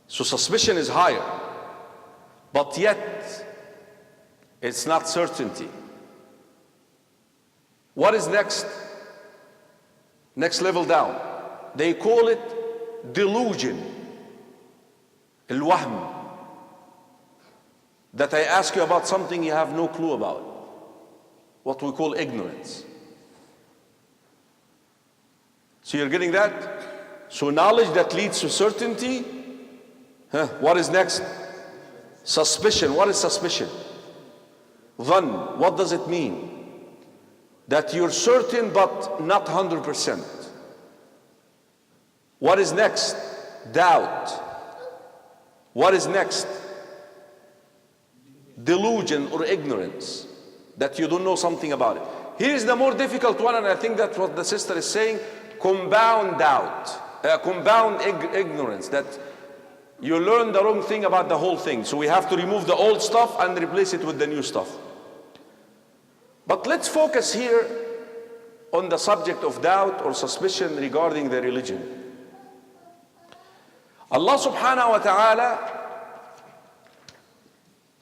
Speaker 1: So suspicion is higher, but yet it's not certainty. What is next? Next level down. They call it delusion. Al-wahm. That I ask you about something you have no clue about. What we call ignorance. So you're getting that? So knowledge that leads to certainty. What is next? Suspicion. What is suspicion? Dhann. What does it mean? That you're certain but not 100%. What is next? Doubt. What is next? Delusion or ignorance, that you don't know something about it. Here is the more difficult one, and I think that's what the sister is saying, compound doubt, compound ignorance, that you learn the wrong thing about the whole thing. So we have to remove the old stuff and replace it with the new stuff. But let's focus here on the subject of doubt or suspicion regarding the religion. Allah subhanahu wa ta'ala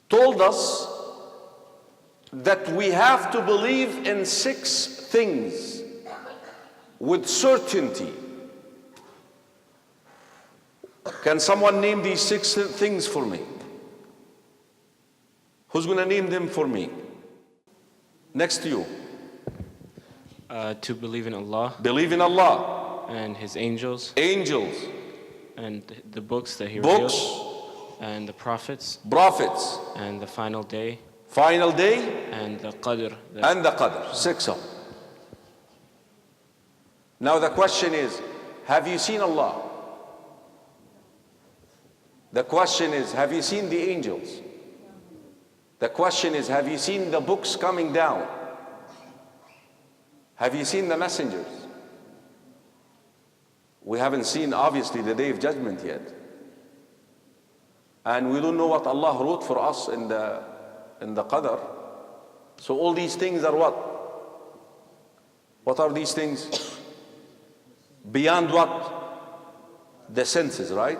Speaker 1: told us that we have to believe in 6 things with certainty. Can someone name these 6 things for me? Who's going to name them for me? Next to you.
Speaker 4: To believe in Allah.
Speaker 1: Believe in Allah.
Speaker 4: And His angels.
Speaker 1: Angels.
Speaker 4: And the books that He
Speaker 1: Books.
Speaker 4: revealed. And the prophets.
Speaker 1: Prophets.
Speaker 4: And the final day.
Speaker 1: Final day.
Speaker 4: And the qadr.
Speaker 1: And the qadr. 6 of them. Now the question is, have you seen Allah? The question is, have you seen the angels? The question is, have you seen the books coming down? Have you seen the messengers? We haven't seen, obviously, the day of judgment yet. And we don't know what Allah wrote for us in the qadr. So all these things are what? What are these things? Beyond what? The senses, right?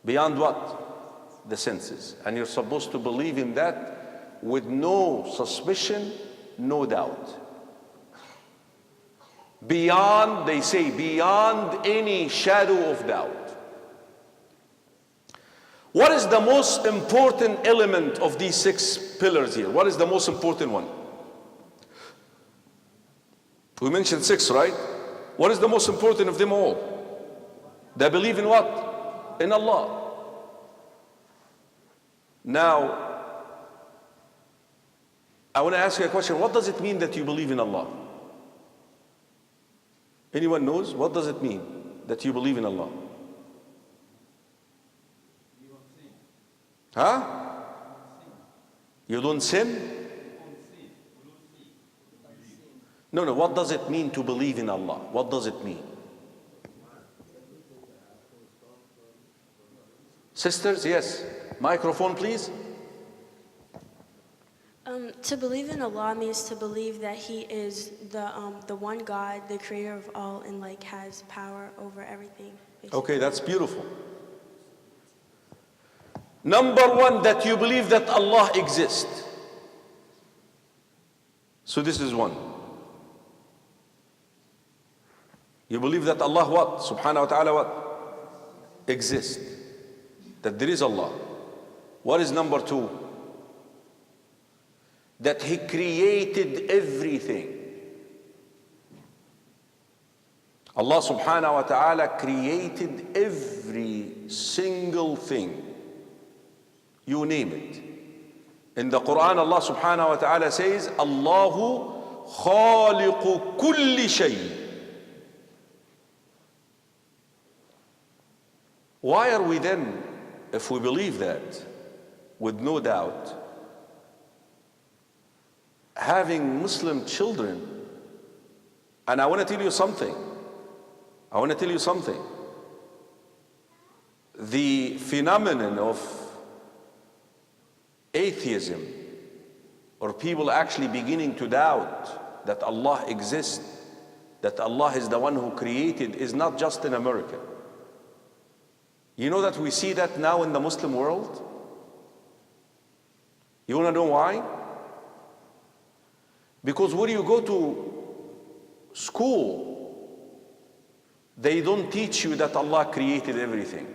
Speaker 1: Beyond what? The senses. And you're supposed to believe in that with no suspicion, no doubt. Beyond, they say, beyond any shadow of doubt. What is the most important element of these 6 pillars here? What is the most important one? We mentioned 6, right? What is the most important of them all? They believe in what? In Allah. Now, I want to ask you a question. What does it mean that you believe in Allah? Anyone knows? What does it mean that you believe in Allah? Huh? You don't sin? No, what does it mean to believe in Allah? What does it mean? Sisters, yes. Microphone, please.
Speaker 13: To believe in Allah means to believe that He is the one God, the creator of all, and like has power over everything. Basically.
Speaker 1: Okay, that's beautiful. Number 1, that you believe that Allah exists. So this is 1. You believe that Allah what? Subhanahu wa ta'ala what? Exists. That there is Allah. What is number 2? That He created everything. Allah subhanahu wa ta'ala created every single thing. You name it. In the Quran, Allah subhanahu wa ta'ala says, Allahu khaliqu kulli shay. Why are we then, if we believe that, with no doubt, having Muslim children? And I want to tell you something. The phenomenon of atheism or people actually beginning to doubt that Allah exists, that Allah is the one who created, is not just in America. You know that we see that now in the Muslim world? You want to know why? Because when you go to school, they don't teach you that Allah created everything.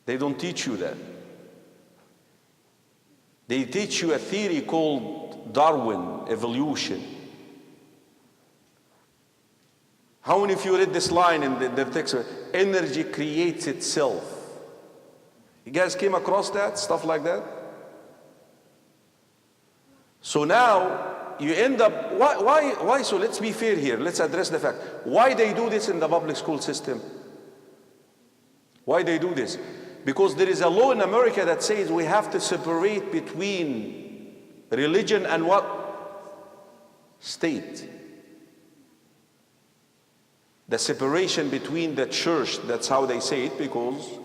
Speaker 1: They don't teach you that. They teach you a theory called Darwin, evolution. How many of you read this line in the text? Energy creates itself. You guys came across that? Stuff like that? So now, you end up, why? So let's be fair here. Let's address the fact. Why they do this in the public school system? Why they do this? Because there is a law in America that says we have to separate between religion and what? State. The separation between the church, that's how they say it, because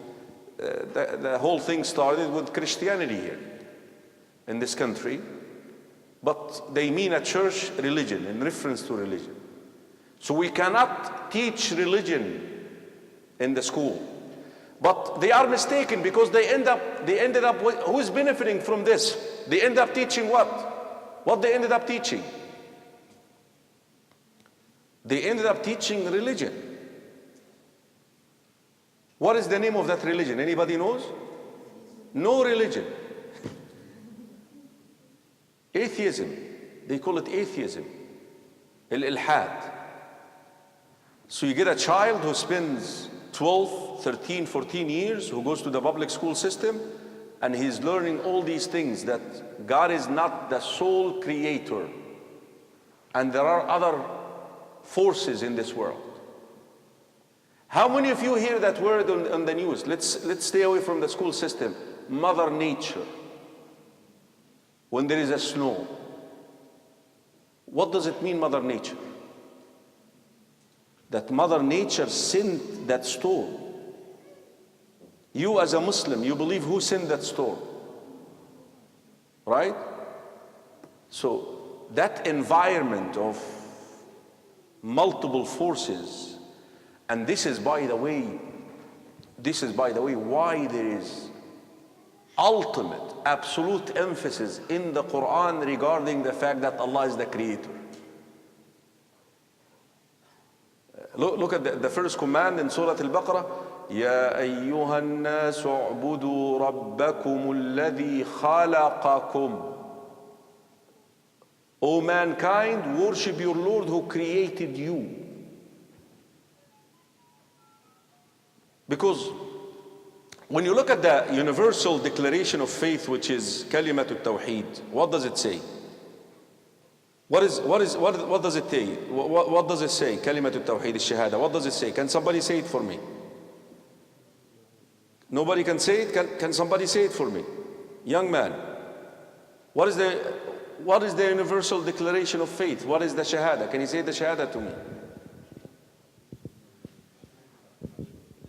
Speaker 1: the whole thing started with Christianity here in this country. But they mean a church religion, in reference to religion. So we cannot teach religion in the school. But they are mistaken, because they ended up, who's benefiting from this? They end up teaching what? What they ended up teaching? They ended up teaching religion. What is the name of that religion? Anybody knows? No religion. Atheism. They call it atheism. Al-ilhad. So you get a child who spends 12, 13, 14 years, who goes to the public school system, and he's learning all these things, that God is not the sole creator, and there are other forces in this world. How many of you hear that word on the news? Let's stay away from the school system. Mother Nature. When there is a snow, what does it mean, Mother Nature? That Mother Nature sent that storm. You as a Muslim, you believe who sent that storm? Right? So that environment of multiple forces, and this is by the way why there is ultimate, absolute emphasis in the Quran regarding the fact that Allah is the creator. Look at the first command in Surah Al-Baqarah. يا أيها الناس اعبدوا ربكم الذي خلقكم. O mankind, worship your Lord who created you. Because when you look at the universal declaration of faith, which is Kalimat al-Tawheed, what does it say? What does it say? What does it say? Kalimat al-Tawheed, al-Shahada. What does it say? Can somebody say it for me? Nobody can say it? Can somebody say it for me? Young man, what is the universal declaration of faith? What is the Shahada? Can you say the Shahada to me?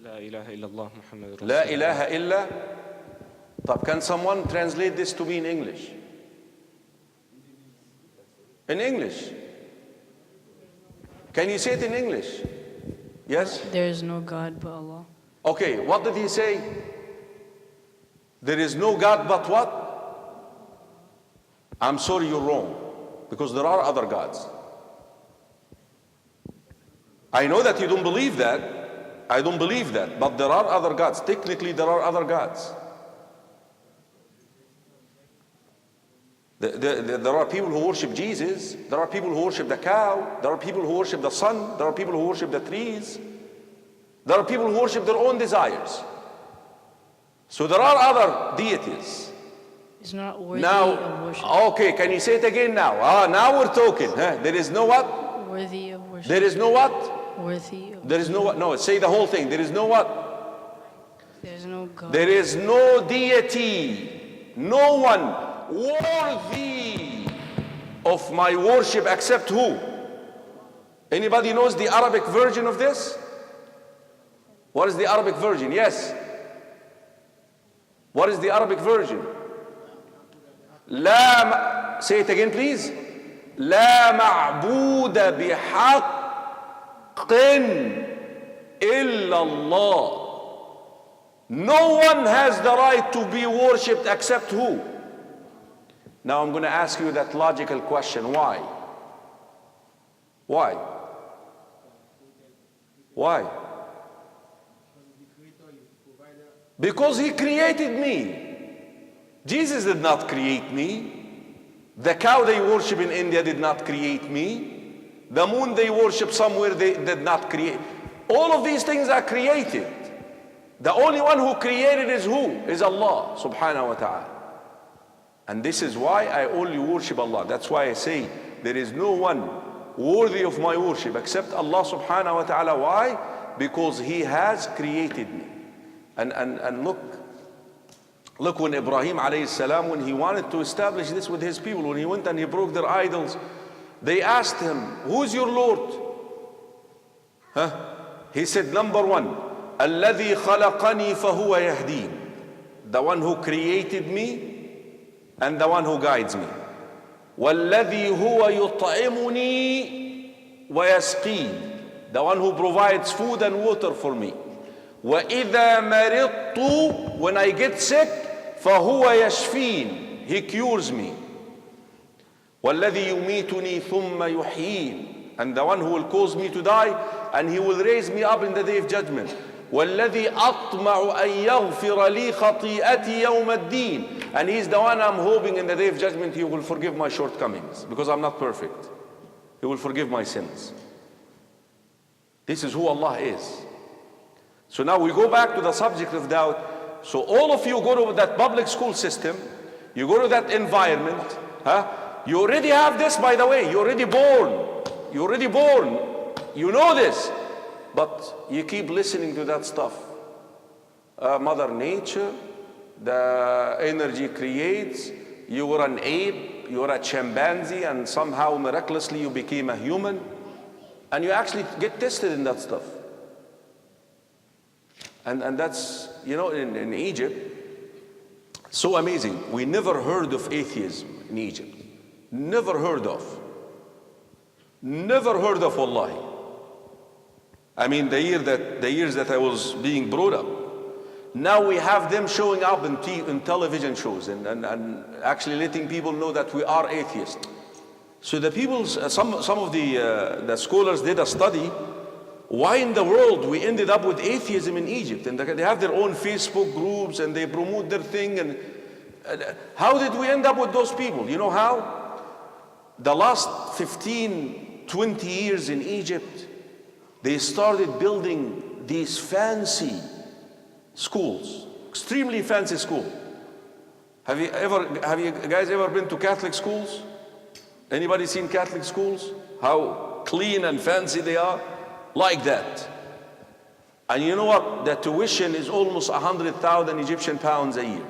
Speaker 4: La ilaha illallah Muhammadur Rasulullah.
Speaker 1: La ilaha illa. طب can someone translate this to me in English? In English. Can you say it in English? Yes?
Speaker 12: There is no God but Allah.
Speaker 1: Okay, what did he say? There is no God but what? I'm sorry, you're wrong. Because there are other gods. I know that you don't believe that. I don't believe that. But there are other gods. Technically, there are other gods. There are people who worship Jesus. There are people who worship the cow. There are people who worship the sun. There are people who worship the trees. There are people who worship their own desires. So there are other deities.
Speaker 12: It's not worthy of worship.
Speaker 1: Okay, can you say it again now? Now we're talking. Huh? There is no what?
Speaker 12: Worthy of worship.
Speaker 1: There is no what?
Speaker 12: Worthy of
Speaker 1: There is no what? No, say the whole thing. There is no what?
Speaker 12: There is no God.
Speaker 1: There is no deity. No one worthy of my worship except who? Anybody knows the Arabic version of this? What is the Arabic version? Yes. What is the Arabic version? say it again please. لا معبود بحق إلا الله. No one has the right to be worshipped except who? Now I'm going to ask you that logical question. Why? Why? Why? Because he created me. Jesus did not create me. The cow they worship in India did not create me. The moon they worship somewhere they did not create. All of these things are created. The only one who created is who? Is Allah subhanahu wa ta'ala. And this is why I only worship Allah. That's why I say there is no one worthy of my worship except Allah subhanahu wa ta'ala. Why? Because He has created me. And look when Ibrahim alayhi salam, when he wanted to establish this with his people, when he went and he broke their idols, they asked him, who's your Lord? He said, number one, الذي خلقني فهو يهدين. The one who created me and the one who guides me. والذي هو يطعمني ويسقين. The one who provides food and water for me. وإذا مرضت, when I get sick, فهو يشفين. He cures me. والذي يميتني ثم يحيين. And the one who will cause me to die and He will raise me up in the day of judgment. والذي أطمع أن يغفر لي خطيئتي يوم الدين. And He's the one I'm hoping in the day of judgment He will forgive my shortcomings, because I'm not perfect. He will forgive my sins. This is who Allah is. So now we go back to the subject of doubt. So all of you go to that public school system, you go to that environment, you already have this, by the way, you're already born. You're already born. You know this. But you keep listening to that stuff. Mother Nature, the energy creates, you were an ape, you were a chimpanzee, and somehow miraculously you became a human. And you actually get tested in that stuff. And that's, you know, in Egypt, so amazing. We never heard of atheism in Egypt. Never heard of. Never heard of, wallahi. I mean, the years that I was being brought up. Now we have them showing up in television shows and actually letting people know that we are atheists. So the people, some of the scholars did a study. Why in the world we ended up with atheism in Egypt? And they have their own Facebook groups and they promote their thing. And how did we end up with those people? You know how? The last 15, 20 years in Egypt, they started building these fancy schools, extremely fancy schools. Have you guys ever been to Catholic schools? Anybody seen Catholic schools? How clean and fancy they are? Like that. And you know what? The tuition is almost 100,000 Egyptian pounds a year.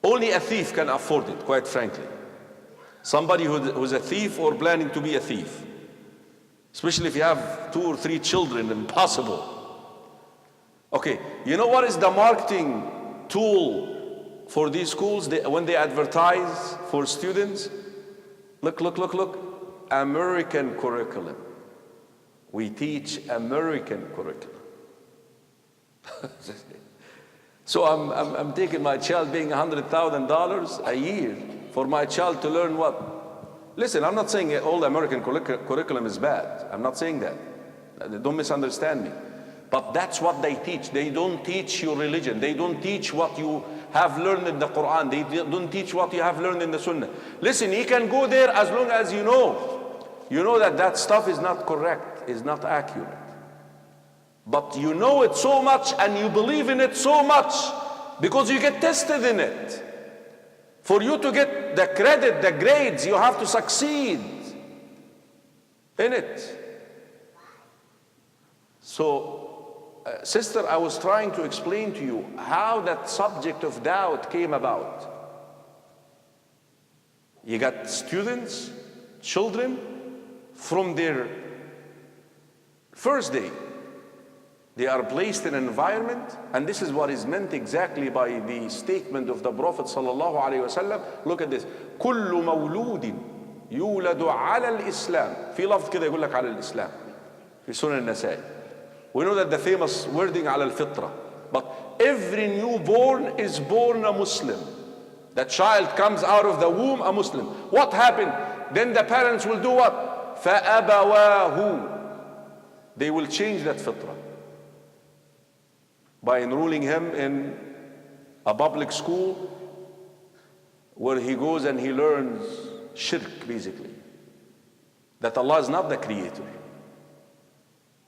Speaker 1: Only a thief can afford it, quite frankly. Somebody who's a thief or planning to be a thief. Especially if you have 2 or 3 children, impossible. Okay, you know what is the marketing tool for these schools when they advertise for students? Look. American curriculum. We teach American curriculum. So I'm taking my child paying $100,000 a year for my child to learn what? Listen, I'm not saying all American curriculum is bad. I'm not saying that. Don't misunderstand me. But that's what they teach. They don't teach you religion. They don't teach what you have learned in the Quran. They don't teach what you have learned in the Sunnah. Listen, you can go there as long as you know that stuff is not correct, is not accurate. But you know it so much and you believe in it so much because you get tested in it. For you to get the credit, the grades, you have to succeed in it. So, sister, I was trying to explain to you how that subject of doubt came about. You got students, children, from their first day, They are placed in an environment, and this is what is meant exactly by the statement of the Prophet sallallahu alaihi wasallam. Look at this. كل مولود يولد على الإسلام. في لفظ كده يقول لك على الإسلام في سنن النسائي. We know that the famous wording على الفطرة. But every newborn is born a Muslim. The child comes out of the womb a Muslim. What happened? Then the parents will do what? فأبواه. They will change that fitrah by enrolling him in a public school where he goes and he learns shirk, basically. That Allah is not the creator.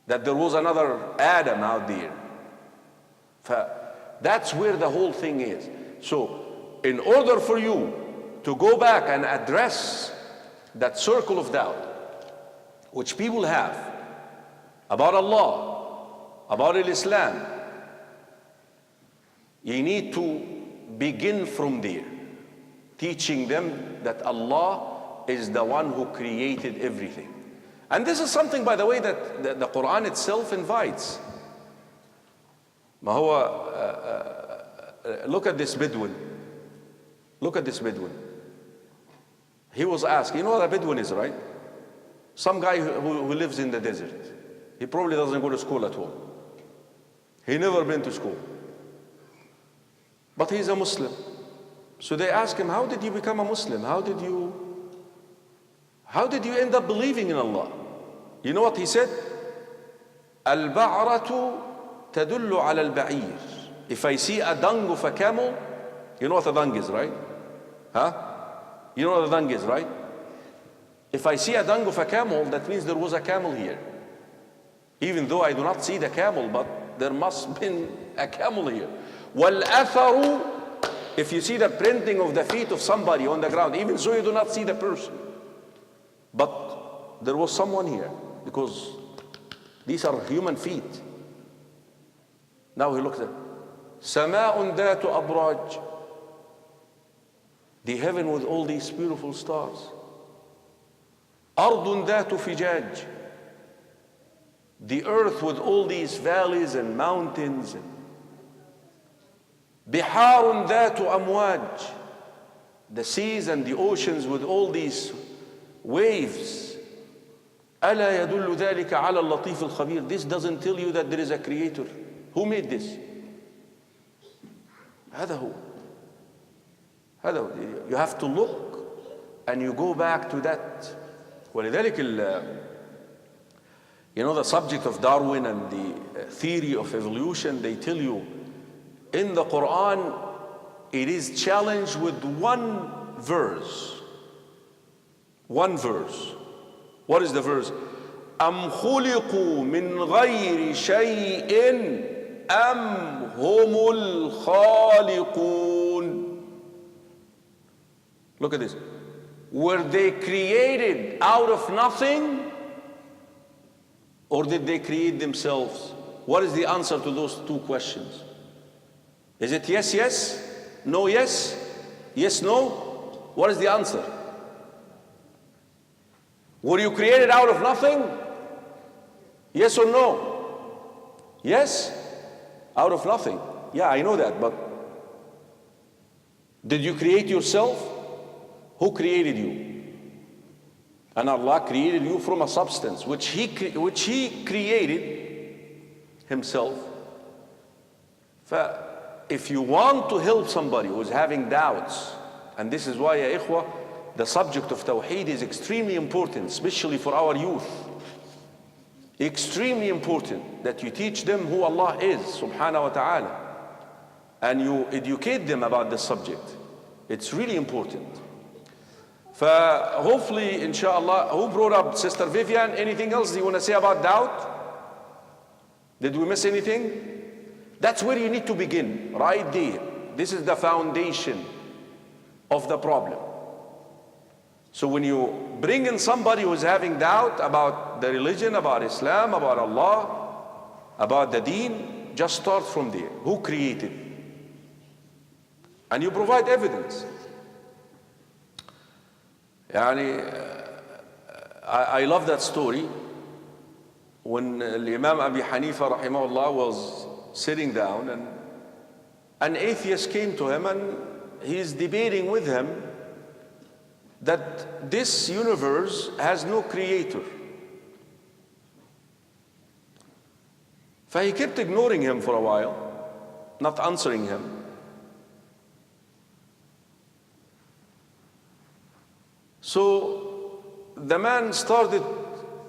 Speaker 1: That there was another Adam out there. That's where the whole thing is. So, in order for you to go back and address that circle of doubt which people have about Allah, about Islam, you need to begin from there, teaching them that Allah is the one who created everything. And this is something, by the way, that the Quran itself invites. ما هو, look at this Bedouin. Look at this Bedouin. He was asked, you know what a Bedouin is, right? Some guy who lives in the desert. He probably doesn't go to school at home. He never been to school. But he's a Muslim. So they ask him, how did you become a Muslim? How did you end up believing in Allah? You know what he said? Al-ba'ratu tadullu ala al-ba'ir. If I see a dung of a camel, you know what a dung is, right? Huh? You know what a dung is, right? If I see a dung of a camel, that means there was a camel here. Even though I do not see the camel, but there must have been a camel here. Wal-atharu, if you see the printing of the feet of somebody on the ground, even so you do not see the person. But there was someone here, because these are human feet. Now he looks at Sama'un datu abraj, the heaven with all these beautiful stars. Ardun datu fijaj, the earth with all these valleys and mountains. Biharun datu amwaj, the seas and the oceans with all these waves. ألا يدل ذلك على اللطيف الخبير. This doesn't tell you that there is a creator. Who made this? هذا هو. You have to look and you go back to that. ولذلك you know the subject of Darwin and the theory of evolution, they tell you in the Quran it is challenged with one verse. One verse. What is the verse? أم خلقوا من غير شيء أم هم الخالقون. Look at this. Were they created out of nothing, or did they create themselves? What is the answer to those two questions? Is it yes, yes? No, yes? Yes, no? What is the answer? Were you created out of nothing? Yes or no? Yes? Out of nothing. Yeah, I know that, but did you create yourself? Who created you? And Allah created you from a substance which He created Himself. If you want to help somebody who is having doubts, and this is why, ya ikhwa, the subject of Tawheed is extremely important, especially for our youth. Extremely important that you teach them who Allah is, subhanahu wa ta'ala, and you educate them about this subject. It's really important. Hopefully, inshallah, who brought up Sister Vivian? Anything else you want to say about doubt? Did we miss anything? That's where you need to begin, right there. This is the foundation of the problem. So when you bring in somebody who's having doubt about the religion, about Islam, about Allah, about the deen, just start from there. Who created? And you provide evidence. I love that story when Imam Abi Hanifa rahimahullah was sitting down, and an atheist came to him and he's debating with him that this universe has no creator. So he kept ignoring him for a while, not answering him. So the man started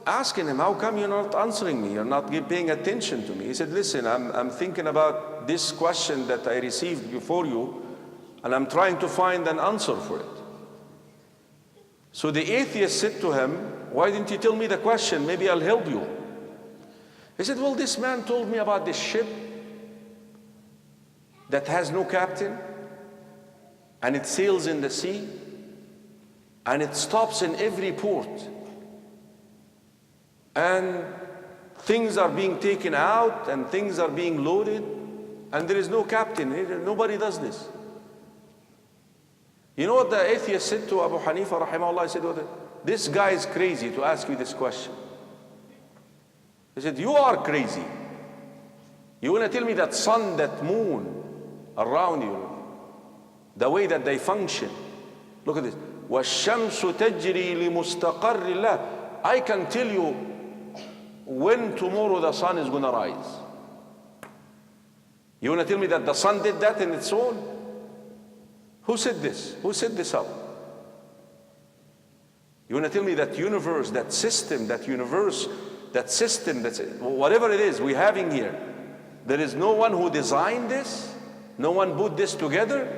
Speaker 1: asking him, how come you're not answering me? You're not paying attention to me. He said, listen, I'm thinking about this question that I received before you, and I'm trying to find an answer for it. So the atheist said to him, why didn't you tell me the question? Maybe I'll help you. He said, well, this man told me about this ship that has no captain, and it sails in the sea, and it stops in every port. And things are being taken out, and things are being loaded, and there is no captain. Nobody does this. You know what the atheist said to Abu Hanifa rahimahullah? He said, this guy is crazy to ask you this question. He said, you are crazy. You want to tell me that sun, that moon around you, the way that they function. Look at this. وَالشَّمْسُ تَجْرِي لِمُسْتَقَرِّ اللَّهِ. I can tell you when tomorrow the sun is going to rise. You want to tell me that the sun did that in its own? Who said this? Who set this up? You want to tell me that universe, that system, that universe, that system, that's whatever it is we're having here, there is no one who designed this, no one put this together.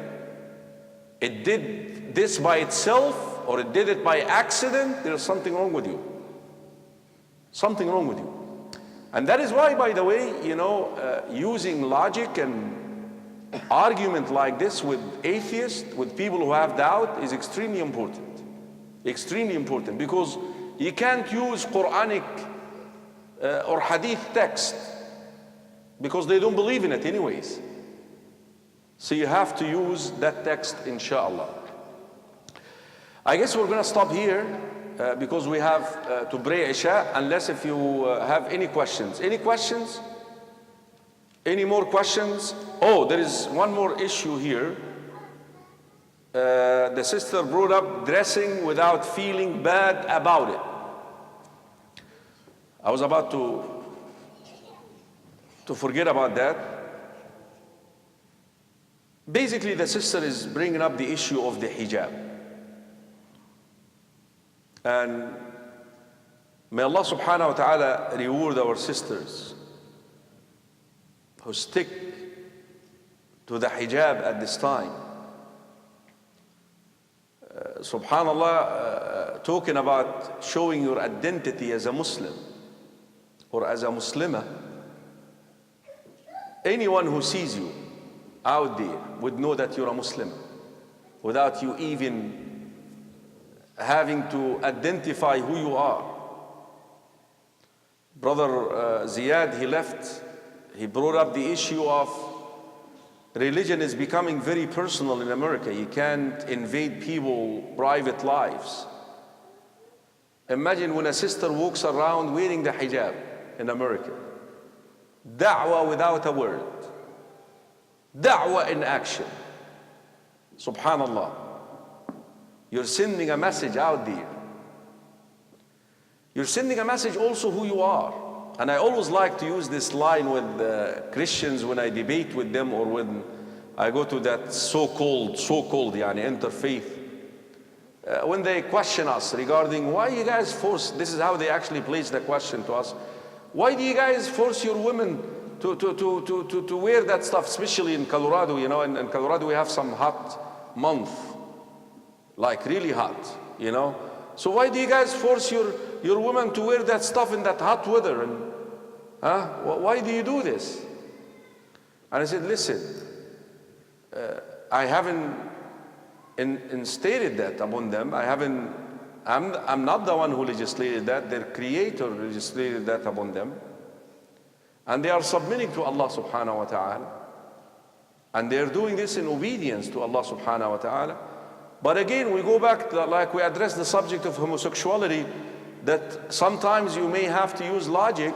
Speaker 1: It did this by itself, or it did it by accident. There's something wrong with you. Something wrong with you. And that is why, by the way, using logic and argument like this with atheists, with people who have doubt, is extremely important. Extremely important, because you can't use Quranic or Hadith text because they don't believe in it anyways. So you have to use that text, inshallah. I guess we're going to stop here because we have to pray Isha, unless if you have any questions. Any questions? Any more questions? Oh, there is one more issue here. The sister brought up dressing without feeling bad about it. I was about to forget about that. Basically, the sister is bringing up the issue of the hijab. And may Allah subhanahu wa ta'ala reward our sisters who stick to the hijab at this time. Subhanallah, talking about showing your identity as a Muslim or as a Muslimah, anyone who sees you out there would know that you're a Muslim without you even having to identify who you are. Brother Ziyad, he left, he brought up the issue of religion is becoming very personal in America. You can't invade people's private lives. Imagine when a sister walks around wearing the hijab in America. Da'wah without a word. Da'wah in action. Subhanallah. You're sending a message out there. You're sending a message also who you are. And I always like to use this line with Christians when I debate with them, or when I go to that so-called interfaith. When they question us regarding why you guys force, this is how they actually place the question to us. Why do you guys force your women to wear that stuff, especially in Colorado? In Colorado we have some hot month, like really hot, So why do you guys force your women to wear that stuff in that hot weather? And why do you do this? And I said, listen, I haven't instated that upon them. I'm not the one who legislated that. Their creator legislated that upon them. And they are submitting to Allah subhanahu wa ta'ala. And they're doing this in obedience to Allah subhanahu wa ta'ala. But again, we go back to, like we addressed the subject of homosexuality, that sometimes you may have to use logic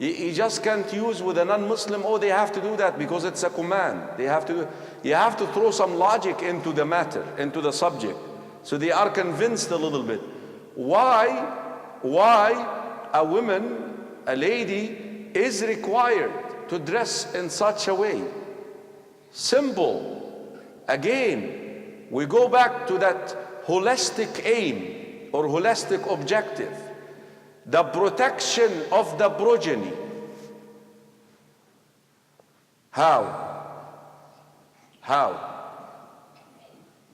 Speaker 1: You just can't use with a non-Muslim, oh, they have to do that because it's a command. They have to do. You have to throw some logic into the matter, into the subject, so they are convinced a little bit. Why a woman, a lady, is required to dress in such a way? Simple. Again, we go back to that holistic aim or holistic objective. The protection of the progeny. How?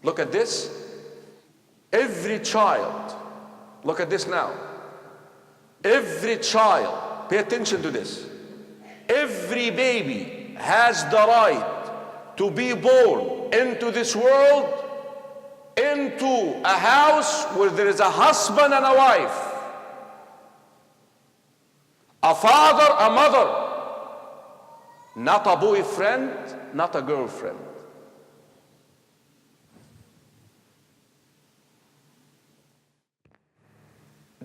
Speaker 1: Look at this. Every child, look at this now. Every child, pay attention to this. Every baby has the right to be born into this world, into a house where there is a husband and a wife, a father, a mother, not a boyfriend, not a girlfriend.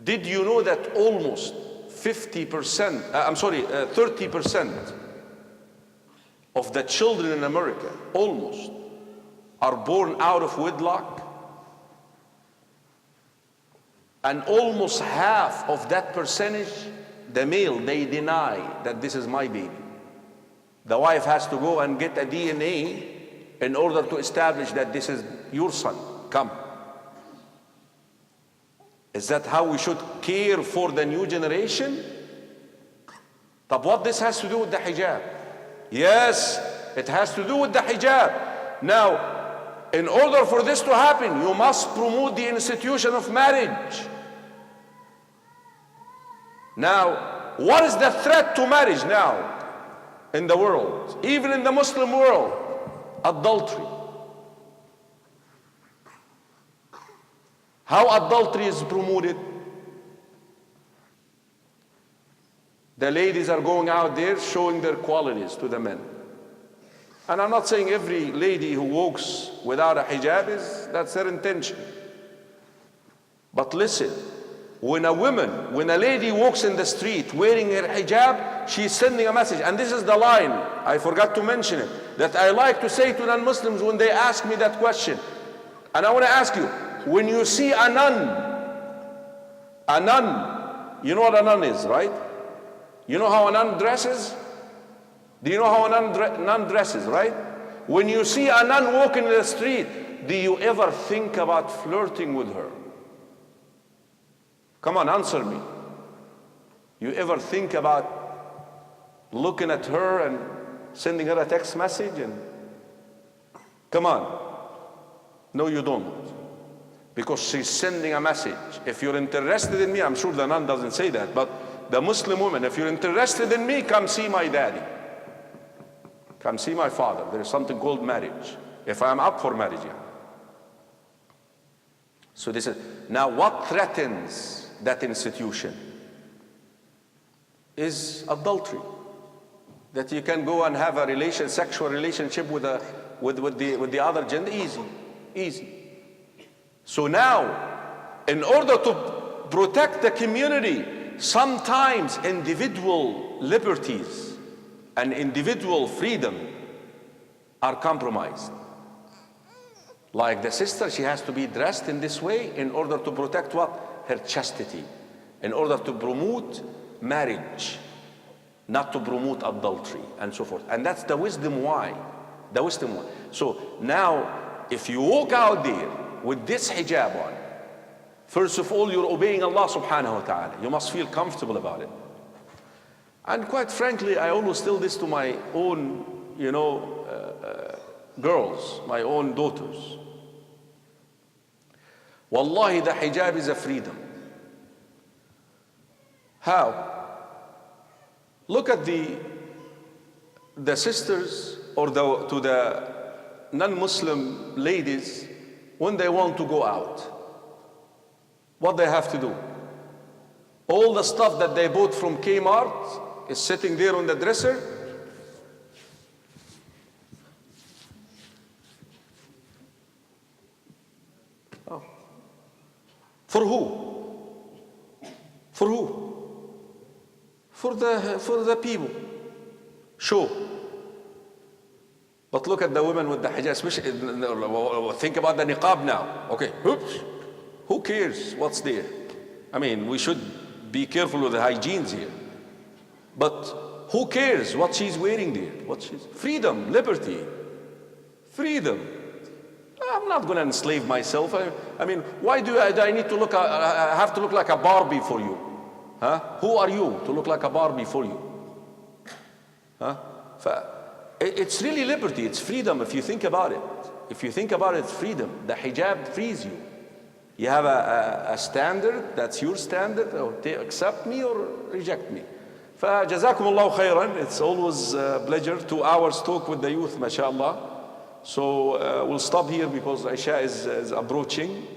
Speaker 1: Did you know that almost 30% of the children in America, almost, are born out of wedlock? And almost half of that percentage, the male, they deny that this is my baby. The wife has to go and get a DNA in order to establish that this is your son. Come. Is that how we should care for the new generation? But what this has to do with the hijab? Yes, it has to do with the hijab. Now, in order for this to happen, you must promote the institution of marriage. Now, what is the threat to marriage now in the world, even in the Muslim world? Adultery. How adultery is promoted? The ladies are going out there showing their qualities to the men. And I'm not saying every lady who walks without a hijab that's her intention. But listen, when a lady walks in the street wearing her hijab, she's sending a message. And this is the line, I forgot to mention it, that I like to say to non-Muslims when they ask me that question. And I want to ask you, when you see a nun, you know what a nun is, right? You know how a nun dresses? Do you know how a nun dresses, right? When you see a nun walking in the street, do you ever think about flirting with her? Come on, answer me. You ever think about looking at her and sending her a text message? Come on. No, you don't. Because she's sending a message. If you're interested in me, I'm sure the nun doesn't say that, but the Muslim woman, if you're interested in me, come see my daddy. Come see my father. There is something called marriage. If I'm up for marriage, yeah. So this is, now what threatens that institution is adultery. That you can go and have a sexual relationship with the other gender, easy. So now, in order to protect the community, sometimes individual liberties and individual freedom are compromised. Like the sister, she has to be dressed in this way in order to protect what? Her chastity. In order to promote marriage, not to promote adultery and so forth. And that's the wisdom why. So now, if you walk out there with this hijab on, first of all, you're obeying Allah subhanahu wa ta'ala. You must feel comfortable about it. And quite frankly, I always tell this to my own, girls, my own daughters. Wallahi, the hijab is a freedom. How? Look at the sisters or to the non-Muslim ladies when they want to go out. What they have to do? All the stuff that they bought from Kmart is sitting there on the dresser. Oh. For who? For who? for the people. Show. But look at the women with the hijab, especially, think about the niqab now. Okay, oops. Who cares what's there? I mean, we should be careful with the hygienes here. But who cares what she's wearing there? Freedom, liberty, freedom. I'm not going to enslave myself. I mean, why do I need to look? I have to look like a Barbie for you, huh? Who are you to look like a Barbie for you, huh? It's really liberty. It's freedom. If you think about it, it's freedom. The hijab frees you. You have a standard. That's your standard. Or accept me or reject me. فجزاكم الله خيرا. It's always a pleasure. 2 hours talk with the youth, mashallah. So we'll stop here because Isha is approaching.